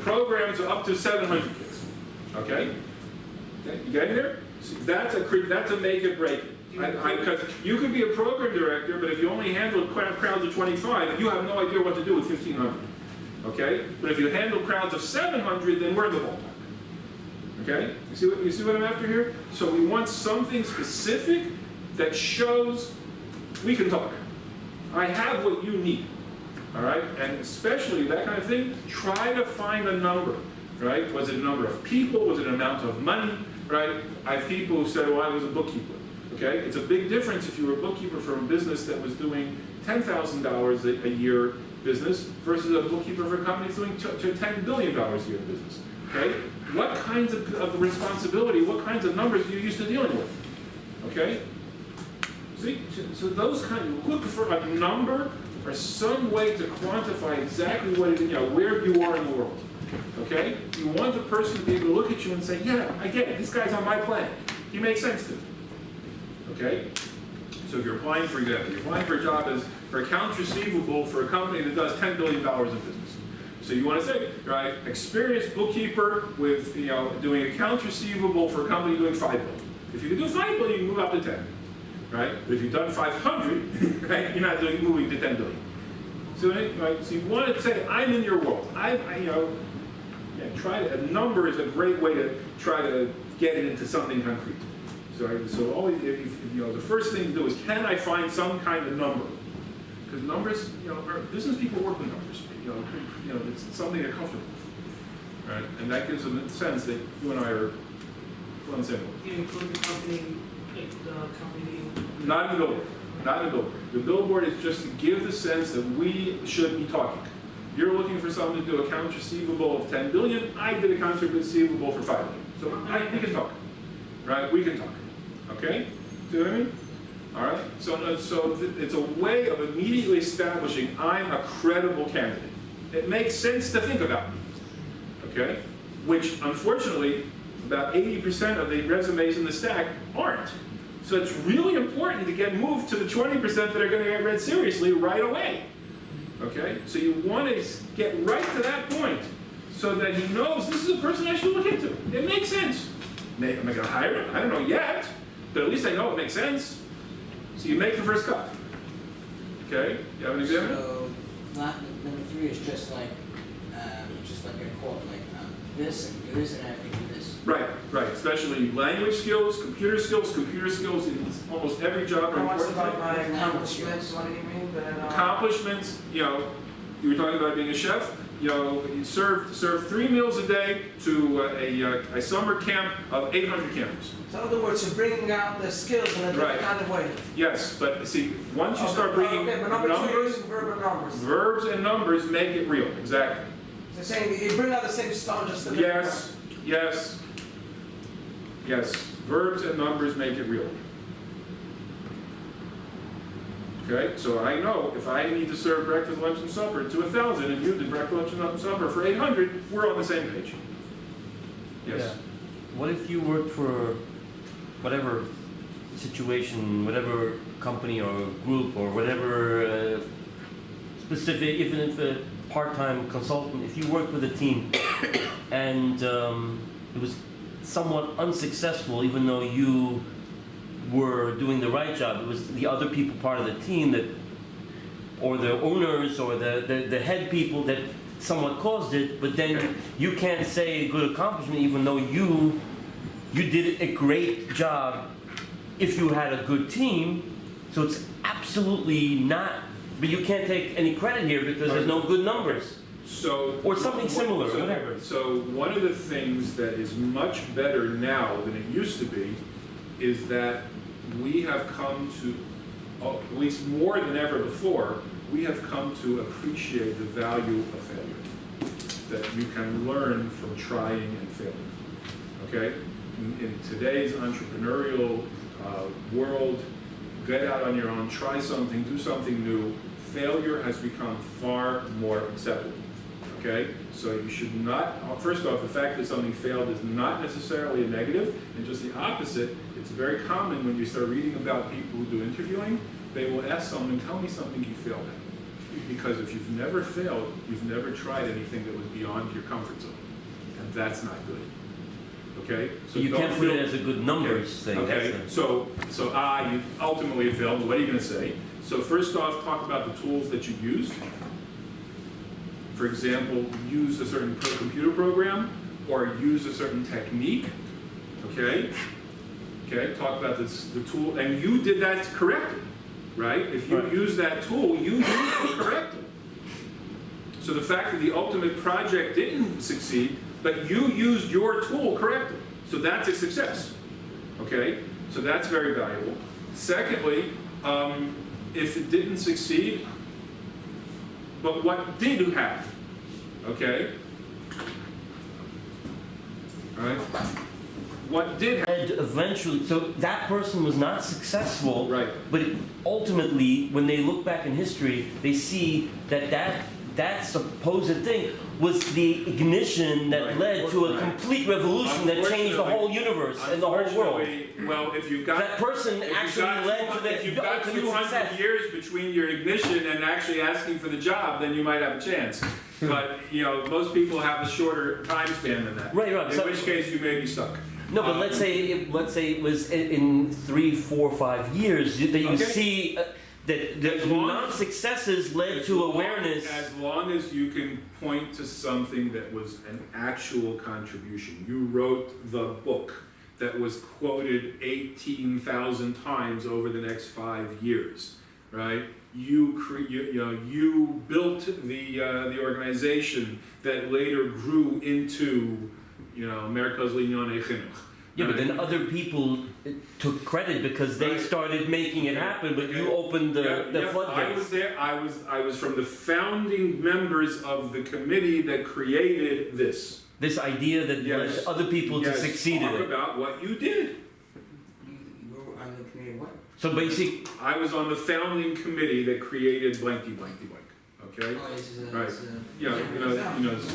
programs up to 700 kids. Okay, you getting there? See, that's a make it break it. Because you could be a program director, but if you only handle crowds of 25, you have no idea what to do with 1,500. Okay? But if you handle crowds of 700, then we're the ballpark. Okay? You see what I'm after here? So we want something specific that shows we can talk. I have what you need. All right? And especially that kind of thing, try to find a number. Right? Was it a number of people? Was it an amount of money? Right? I have people who said, well, I was a bookkeeper. Okay? It's a big difference if you were a bookkeeper for a business that was doing $10,000 a year business versus a bookkeeper for a company that's doing $10 billion a year business. Okay? What kinds of responsibility, what kinds of numbers are you used to dealing with? Okay? See, so those kind, look for a number or some way to quantify exactly what it is, where you are in the world. Okay? You want the person to be able to look at you and say, yeah, I get it, this guy's on my plan. He makes sense to me. Okay? So if you're applying, for example, you're applying for a job as for accounts receivable for a company that does $10 billion in business. So you want to say, right, experienced bookkeeper with, doing accounts receivable for a company doing $5 billion. If you can do $5 billion, you can move up to 10. right? But if you've done 500, right, you're not moving to 10 billion. So, right, so you want to say, I'm in your world. A number is a great way to try to get it into something concrete. So always, the first thing to do is, can I find some kind of number? Because numbers, business people work with numbers. It's something they're comfortable with, right? And that gives them a sense that you and I are on the same boat. You include the company, like the company. Not in the billboard. Not in the billboard. The billboard is just to give the sense that we should be talking. You're looking for someone to do accounts receivable of 10 billion. I did accounts receivable for 5 billion. So we can talk, right? We can talk. Okay? See what I mean? All right. So it's a way of immediately establishing I'm a credible candidate. It makes sense to think about me. Okay? Which unfortunately, about 80% of the resumes in the stack aren't. So it's really important to get moved to the 20% that are going to get read seriously right away. Okay? So you want to get right to that point so that he knows this is a person I should look into. It makes sense. Am I going to hire him? I don't know yet, but at least I know it makes sense. So you make the first cut. Okay? You have an example? So, number 3 is just like a quote, like this and this and I have to do this. Right. Especially language skills, computer skills in almost every job are How much important. about my accomplishments, what do you mean? Accomplishments, you were talking about being a chef. You serve 3 meals a day to a summer camp of 800 campers. So in other words, you're bringing out the skills in a different kind of way. Yes, but see, once you start bringing Okay, but number 2 numbers, is verb and numbers. verbs and numbers make it real. Exactly. So saying you bring out the same stuff, just a different Yes. Verbs and numbers make it real. Okay, so I know if I need to serve breakfast, lunch, and supper to 1,000, and you did breakfast, lunch, and supper for 800, we're on the same page. Yes. Yeah. What if you worked for whatever situation, whatever company or group or whatever specific, even if a part-time consultant, if you worked with a team and it was somewhat unsuccessful, even though you were doing the right job, it was the other people part of the team that, or the owners or the head people that somewhat caused it, but then you can't say a good accomplishment even though you did a great job if you had a good team. So it's absolutely not, but you can't take any credit here because there's no good numbers. So, Or something similar, whatever. So one of the things that is much better now than it used to be is that we have come to, at least more than ever before, we have come to appreciate the value of failure. That you can learn from trying and failing. Okay? In today's entrepreneurial world, get out on your own, try something, do something new. Failure has become far more acceptable. Okay? So you should not, first off, the fact that something failed is not necessarily a negative, and just the opposite. It's very common when you start reading about people who do interviewing, they will ask someone, tell me something you failed at. Because if you've never failed, you've never tried anything that was beyond your comfort zone. And that's not good. Okay? So you can't put it as a good numbers thing. Okay, That's so you ultimately failed, but what are you going to say? So first off, talk about the tools that you used. For example, use a certain computer program or use a certain technique. Okay? Okay, talk about the tool, and you did that correctly, right? If you use that tool, you used it correctly. So the fact that the ultimate project didn't succeed, but you used your tool correctly. So that's a success. Okay? So that's very valuable. Secondly, if it didn't succeed, but what did you have? Okay? All right? What did happen? And eventually, so that person was not successful, Right. but ultimately, when they look back in history, they see that supposed thing was the ignition that Right. led to a Right. complete revolution that changed the whole universe and the whole world. Unfortunately, well, if you've got That person if you've actually got led to if you've the got ultimate 200 success. years between your ignition and actually asking for the job, then you might have a chance. But most people have a shorter time span than that. Right. In which case, you may be stuck. No, but let's say it was in 3, 4, 5 years that you Okay. see that As long- non-successes led As to long- awareness. As long as you can point to something that was an actual contribution. You wrote the book that was quoted 18,000 times over the next 5 years, right? You built the organization that later grew into, Merkaz Linyonei Chinuch. Yeah, but right? then other people took credit because they Right. started making it happen, but you Okay. opened the I was floodgates. there. I was from the founding members of the committee that created this. This idea that Yes. led other people to Yes, succeed in talk it. about what you did. You were on the committee, what? So basic, I was on the founding committee that created blanky blanky blank. Okay. Oh, this is a, Right. it's a. Yeah,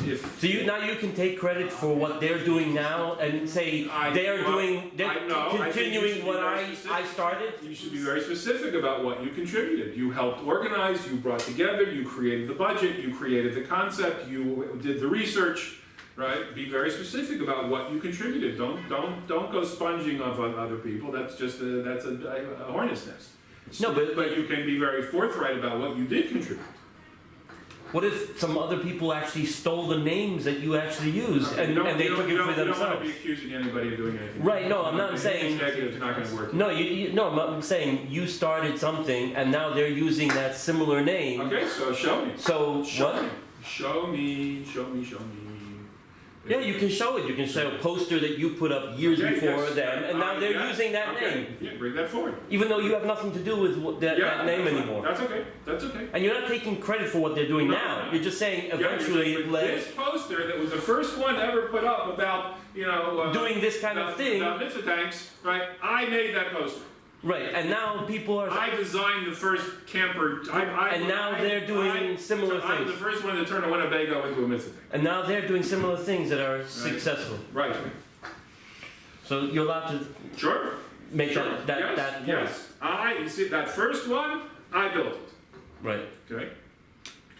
if so now you can take credit for what they're doing now and say they're I think you continuing should what be very I specific. started. You should be very specific about what you contributed. You helped organize, you brought together, you created the budget, you created the concept, you did the research, right? Be very specific about what you contributed. Don't go sponging off on other people. That's just a hornet's nest. No, but you can be very forthright about what you did contribute. what if some other people actually stole the names that you actually used and You they don't- took it you for don't want to themselves? be accusing anybody of doing anything. Right, no, I'm not saying- It's negative, it's not going to work. No, I'm saying you started something and now they're using that similar name. Okay, so show me. So Show what? me. Show me. Yeah, you can show it. You can show a poster that you put up years Okay, before yes. them, and now they're Yeah, using that okay. name, Yeah, bring that forward. even though you have nothing to do with that name that's fine. anymore. That's okay. That's okay. And you're not taking credit for what they're doing No, now. no. You're just saying Yeah, eventually you're it saying, led this poster that was the first one ever put up about doing this kind of thing. about mitzvah tanks, right? I made that poster. Right, and now people are. I designed the first camper. And now they're doing similar I'm the things. first one to turn a Winnebago into a mitzvah tank. And now they're doing similar things that are successful. Right. So you're allowed to Sure. make Sure. that point. Yes. You see that first one, I built it. Right. Okay.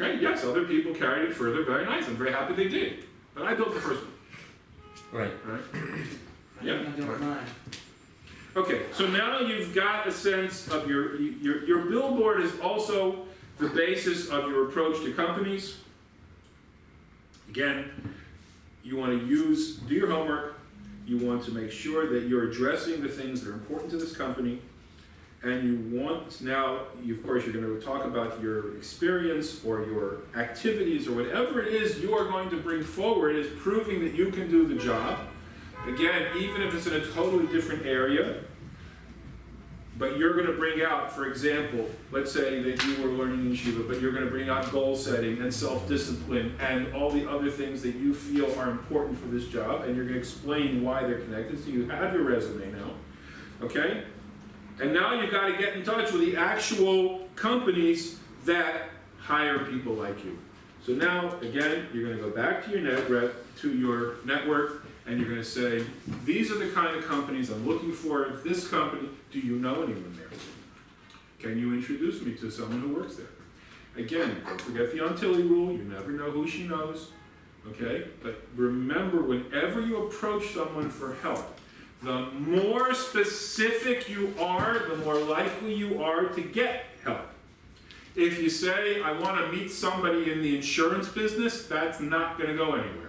Okay. Yes. Other people carried it further. Very nice. I'm very happy they did. But I built the first one. Right. Right. I'm Yeah. not doing mine. Okay. So now you've got a sense of your billboard is also the basis of your approach to companies. Again, you want to do your homework. You want to make sure that you're addressing the things that are important to this company. And you want, now, of course, you're going to talk about your experience or your activities or whatever it is you are going to bring forward as proving that you can do the job. Again, even if it's in a totally different area, but you're going to bring out, for example, let's say that you were learning in yeshiva, but you're going to bring out goal setting and self-discipline and all the other things that you feel are important for this job, and you're going to explain why they're connected. So you have your resume now, okay? And now you've got to get in touch with the actual companies that hire people like you. So now, again, you're going to go back to your network, and you're going to say, these are the kind of companies I'm looking for. This company, do you know anyone there? Can you introduce me to someone who works there? Again, don't forget the Antilli rule. You never know who she knows. Okay? But remember, whenever you approach someone for help, the more specific you are, the more likely you are to get help. If you say, I want to meet somebody in the insurance business, that's not going to go anywhere.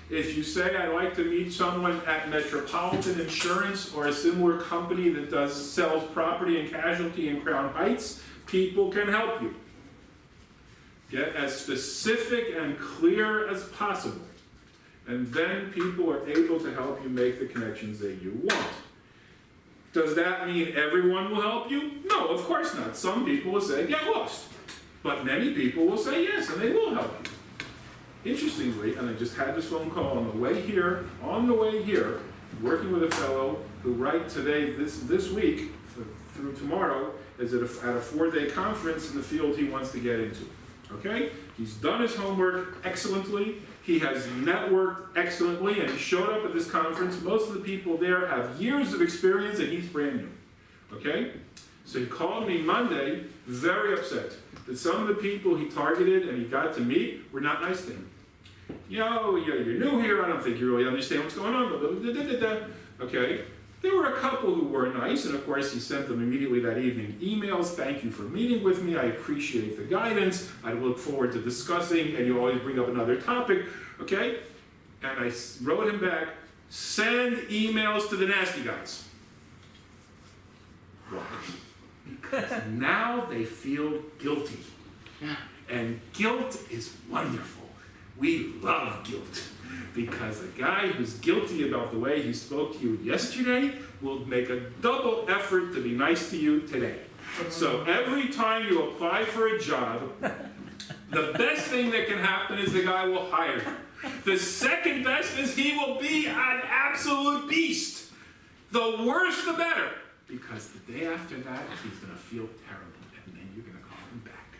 If you say, I'd like to meet someone at Metropolitan Insurance or a similar company that sells property and casualty in Crown Heights, people can help you. Get as specific and clear as possible. And then people are able to help you make the connections that you want. Does that mean everyone will help you? No, of course not. Some people will say, get lost. But many people will say yes, and they will help you. Interestingly, and I just had this phone call on the way here, working with a fellow who right today, this week, through tomorrow, is at a 4-day conference in the field he wants to get into. Okay? He's done his homework excellently. He has networked excellently, and he showed up at this conference. Most of the people there have years of experience, and he's brand new. Okay? So he called me Monday, very upset that some of the people he targeted and he got to meet were not nice to him. You're new here, I don't think you really understand what's going on. okay? There were a couple who were nice, and of course he sent them immediately that evening emails. Thank you for meeting with me. I appreciate the guidance. I look forward to discussing, and you always bring up another topic, okay? And I wrote him back, send emails to the nasty guys. Why? Because now they feel guilty. And guilt is wonderful. We love guilt. Because the guy who's guilty about the way he spoke to you yesterday will make a double effort to be nice to you today. So every time you apply for a job, the best thing that can happen is the guy will hire you. The second best is he will be an absolute beast. The worse the better. Because the day after that, he's going to feel terrible. And then you're going to call him back.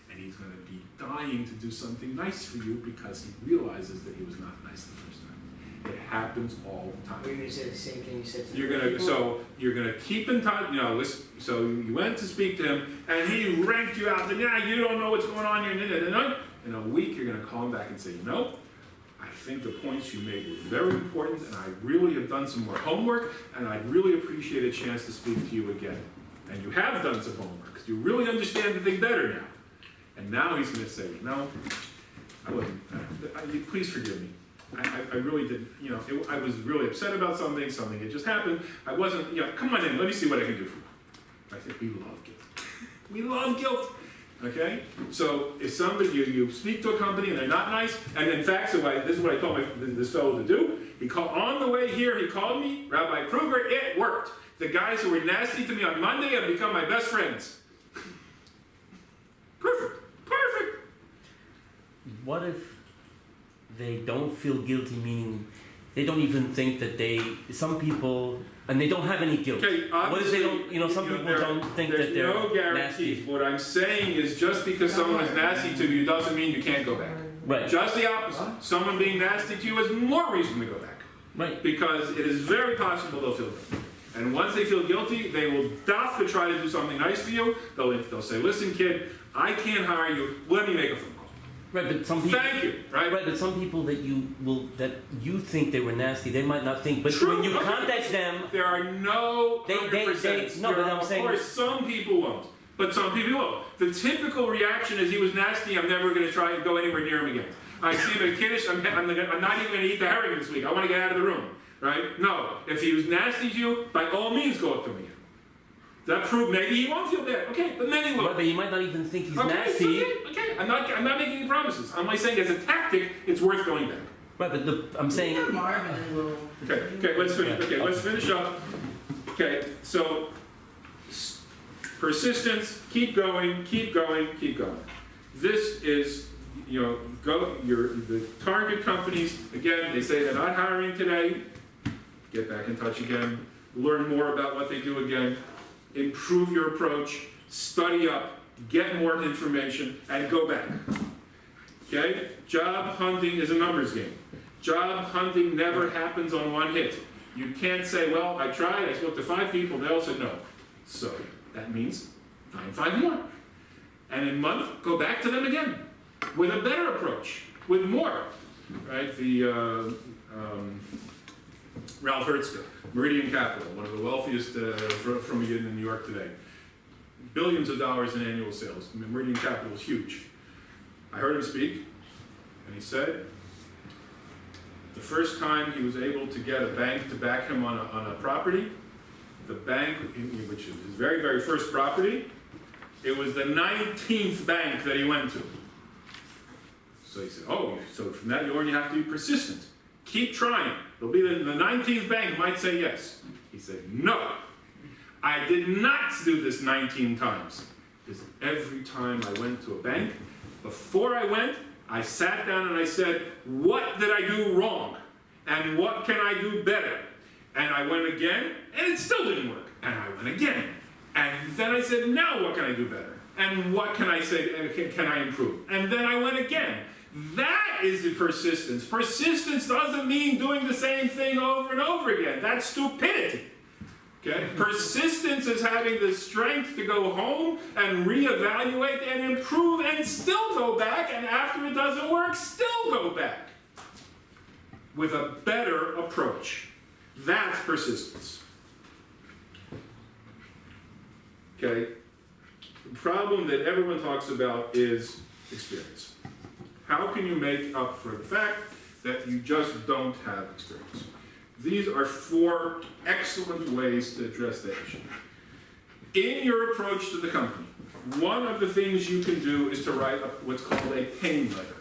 And he's going to be dying to do something nice for you because he realizes that he was not nice the first time. It happens all the time. Are you gonna say the same thing you said to the You're gonna keep in touch, listen, so you went to speak to him, and he ranked you out, and you don't know what's going on here, in a week, you're gonna call him back and say, I think the points you made were very important, and I really have done some more homework, and I'd really appreciate a chance to speak to you again. And you have done some homework, because you really understand the thing better now. And now he's gonna say, I wasn't, please forgive me. I really didn't, I was really upset about something had just happened. I wasn't, come on in, let me see what I can do for you. I said, we love guilt. We love guilt, okay? So if somebody, you speak to a company and they're not nice, and in fact, this is what I told this fellow to do. On the way here, he called me, Rabbi Kruger, it worked. The guys who were nasty to me on Monday have become my best friends. Perfect. What if they don't feel guilty, meaning they don't even think that some people, and they don't have any guilt. Okay, What if they don't, some people don't think that they're no guarantees. nasty. What I'm saying is just because someone is nasty to you doesn't mean you can't go back. Right, Just the opposite. Someone being nasty to you is more reason to go back. right. Because it is very possible they'll feel guilty. And once they feel guilty, they will have to try to do something nice for you. They'll say, listen kid, I can't hire you, let me make a phone call. Right, but some people. Thank you, right? Right, but some people that you think they were nasty, they might not think. But True, when you okay. contact them, There are no They- 100%. no, but I'm Of saying- course, some people won't, but some people will. The typical reaction is he was nasty, I'm never going to try and go anywhere near him again. I see him at Kiddush, I'm not even going to eat the herring this week. I want to get out of the room, right? No, if he was nasty to you, by all means go up to him again. That proved maybe he won't feel bad, okay, but maybe he will. but you might not even think he's Okay, nasty. okay. I'm not making any promises. I'm only saying as a tactic, it's worth going back. Right, but I'm saying. Yeah, Marvin, and we'll. Okay, let's finish. Okay, let's finish up. Okay, so persistence, keep going. This is, the target companies, again, they say they're not hiring today. Get back in touch again, learn more about what they do again, improve your approach, study up, get more information, and go back. Okay? Job hunting is a numbers game. Job hunting never happens on one hit. You can't say, well, I tried, I spoke to 5 people, they all said no. So that means find 5 more. And in a month, go back to them again with a better approach, with more. Right? Ralph Hertzka, Meridian Capital, one of the wealthiest from in New York today. Billions of dollars in annual sales. Meridian Capital is huge. I heard him speak, and he said the first time he was able to get a bank to back him on a property, the bank, which is his very, very first property, it was the 19th bank that he went to. So he said, so from that on you have to be persistent. Keep trying. There'll be the 19th bank might say yes. He said, no. I did not do this 19 times. Because every time I went to a bank, before I went, I sat down and I said, what did I do wrong? And what can I do better? And I went again, and it still didn't work. And I went again. And then I said, now what can I do better? And what can I say, can I improve? And then I went again. That is the persistence. Persistence doesn't mean doing the same thing over and over again. That's stupidity. Okay? Persistence is having the strength to go home and reevaluate and improve and still go back, and after it doesn't work, still go back with a better approach. That's persistence. Okay? The problem that everyone talks about is experience. How can you make up for the fact that you just don't have experience? These are 4 excellent ways to address that issue. In your approach to the company, one of the things you can do is to write what's called a pain letter.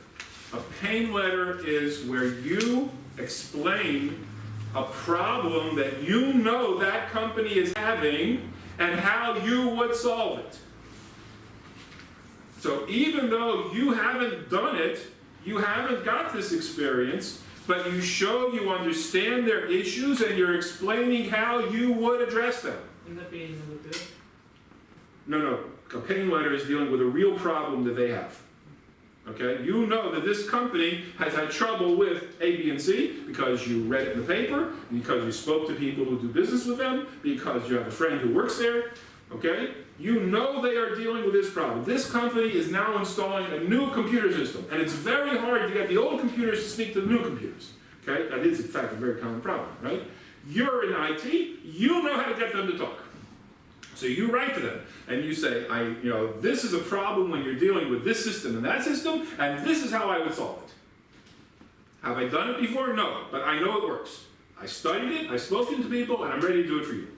A pain letter is where you explain a problem that you know that company is having and how you would solve it. So even though you haven't done it, you haven't got this experience, but you show you understand their issues and you're explaining how you would address them. Wouldn't that be in the good? No. A pain letter is dealing with a real problem that they have. Okay? You know that this company has had trouble with A, B, and C because you read it in the paper, because you spoke to people who do business with them, because you have a friend who works there. Okay? You know they are dealing with this problem. This company is now installing a new computer system, and it's very hard to get the old computers to speak to the new computers. Okay? That is, in fact, a very common problem, right? You're in IT, you know how to get them to talk. So you write to them, and you say, this is a problem when you're dealing with this system and that system, and this is how I would solve it. Have I done it before? No, but I know it works. I studied it, I've spoken to people, and I'm ready to do it for you.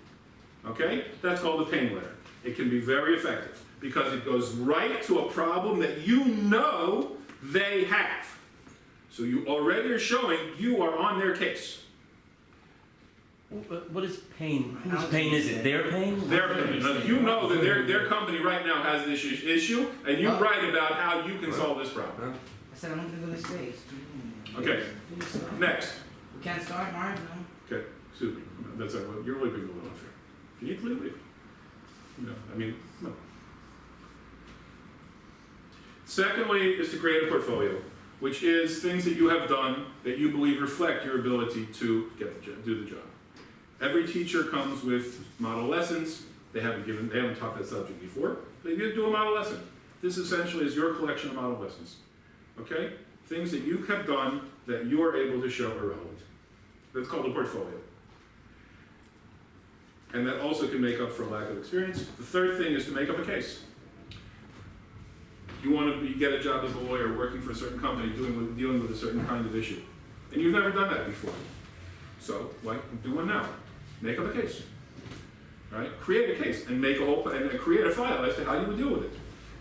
Okay? That's called a pain letter. It can be very effective because it goes right to a problem that you know they have. So you already are showing you are on their case. What is pain? Whose pain is it? Their pain? Their pain. Now, you know that their company right now has this issue, and you write about how you can solve this problem. I said, I'm not gonna go to space. Okay, next. We can't start, Mark, no? Okay, Susan, that's it. You're really being a little unfair. If you need to leave, leave. No. Secondly is to create a portfolio, which is things that you have done that you believe reflect your ability to do the job. Every teacher comes with model lessons. They haven't taught that subject before. They do a model lesson. This essentially is your collection of model lessons. Okay? Things that you have done that you are able to show are relevant. That's called a portfolio. And that also can make up for a lack of experience. The third thing is to make up a case. You want to get a job as a lawyer working for a certain company dealing with a certain kind of issue. And you've never done that before. So, do one now. Make up a case. Right? Create a case and and create a file as to how you would deal with it.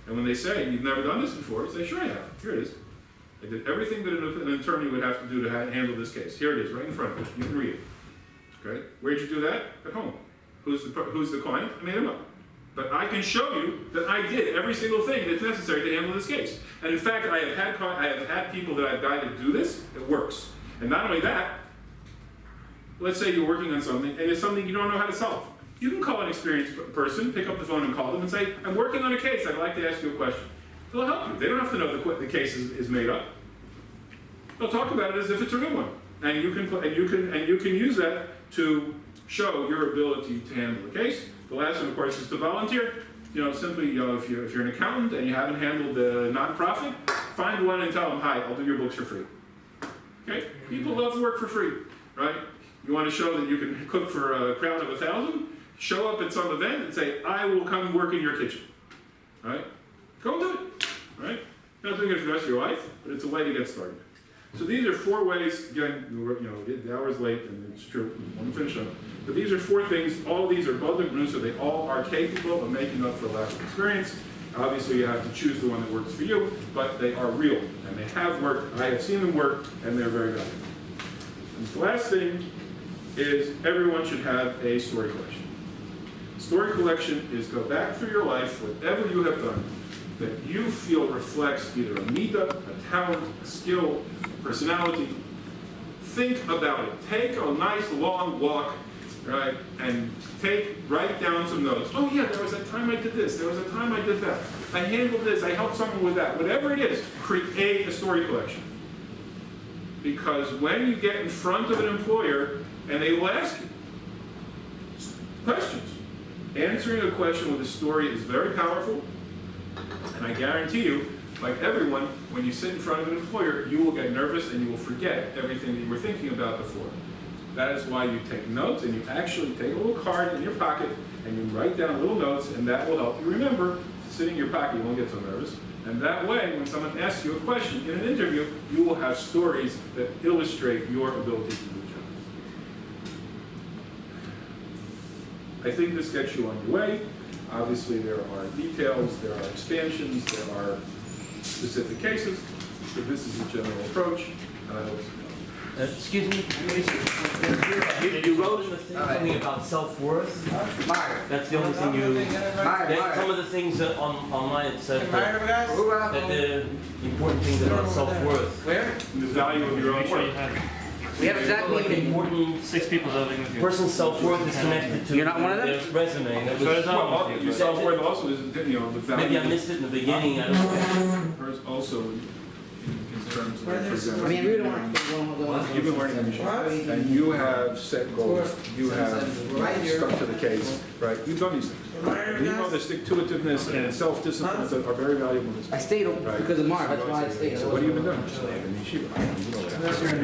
And when they say, you've never done this before, you say, sure I have. Here it is. I did everything that an attorney would have to do to handle this case. Here it is, right in front of you. You can read it. Okay? Where'd you do that? At home. Who's the client? I made him up. But I can show you that I did every single thing that's necessary to handle this case. And in fact, I have had people that I've guided do this. It works. And not only that, let's say you're working on something and it's something you don't know how to solve. You can call an experienced person, pick up the phone and call them and say, I'm working on a case, I'd like to ask you a question. They'll help you. They don't have to know the case is made up. They'll talk about it as if it's a real one. And you can use that to show your ability to handle the case. The last one, of course, is to volunteer. Simply, if you're an accountant and you haven't handled a nonprofit, find one and tell them, hi, I'll do your books for free. Okay? People love to work for free, right? You want to show that you can cook for a crowd of 1,000? Show up at some event and say, I will come work in your kitchen. Right? Go and do it. Right? You're not doing it for the rest of your life, but it's a way to get started. So these are 4 ways, again, the hour's late and it's true, I want to finish up. But these are 4 things, all of these are both new, so they all are capable of making up for a lack of experience. Obviously you have to choose the one that works for you, but they are real, and they have worked, I have seen them work, and they're very valuable. And the last thing is everyone should have a story collection. Story collection is go back through your life, whatever you have done, that you feel reflects either a midah, a talent, a skill, personality. Think about it. Take a nice long walk, right, and write down some notes. Oh yeah, there was a time I did this. There was a time I did that. I handled this. I helped someone with that. Whatever it is, create a story collection. Because when you get in front of an employer and they will ask you questions, answering a question with a story is very powerful. And I guarantee you, like everyone, when you sit in front of an employer, you will get nervous and you will forget everything that you were thinking about before. That is why you take notes, and you actually take a little card in your pocket, and you write down little notes, and that will help you remember. Sitting in your pocket, you won't get so nervous. And that way, when someone asks you a question in an interview, you will have stories that illustrate your ability to do the job. I think this gets you on your way. Obviously, there are details, there are expansions, there are specific cases, but this is a general approach, and I hope it's Excuse me? You wrote in the thing something about self-worth? That's the only thing you... That some of the things that online it said that the important things about self-worth. Where? the value of your own work. We have exactly Like important... 6 people living with you. Person's self-worth is connected to You're not one of them? their resume. That was- Well, your self-worth also is, the value. Maybe I missed it in the beginning, I don't know. Also, in terms of, for I example, mean, we don't want to go on. you've been learning the machine, and you have set goals, you have stuck to the case, right? You've done these things. You know that stick-to-itiveness and self-discipline are very valuable in this. I stayed Right. because of Mark, that's why I stayed. So what have you been doing? In yeshiva. You know what happened.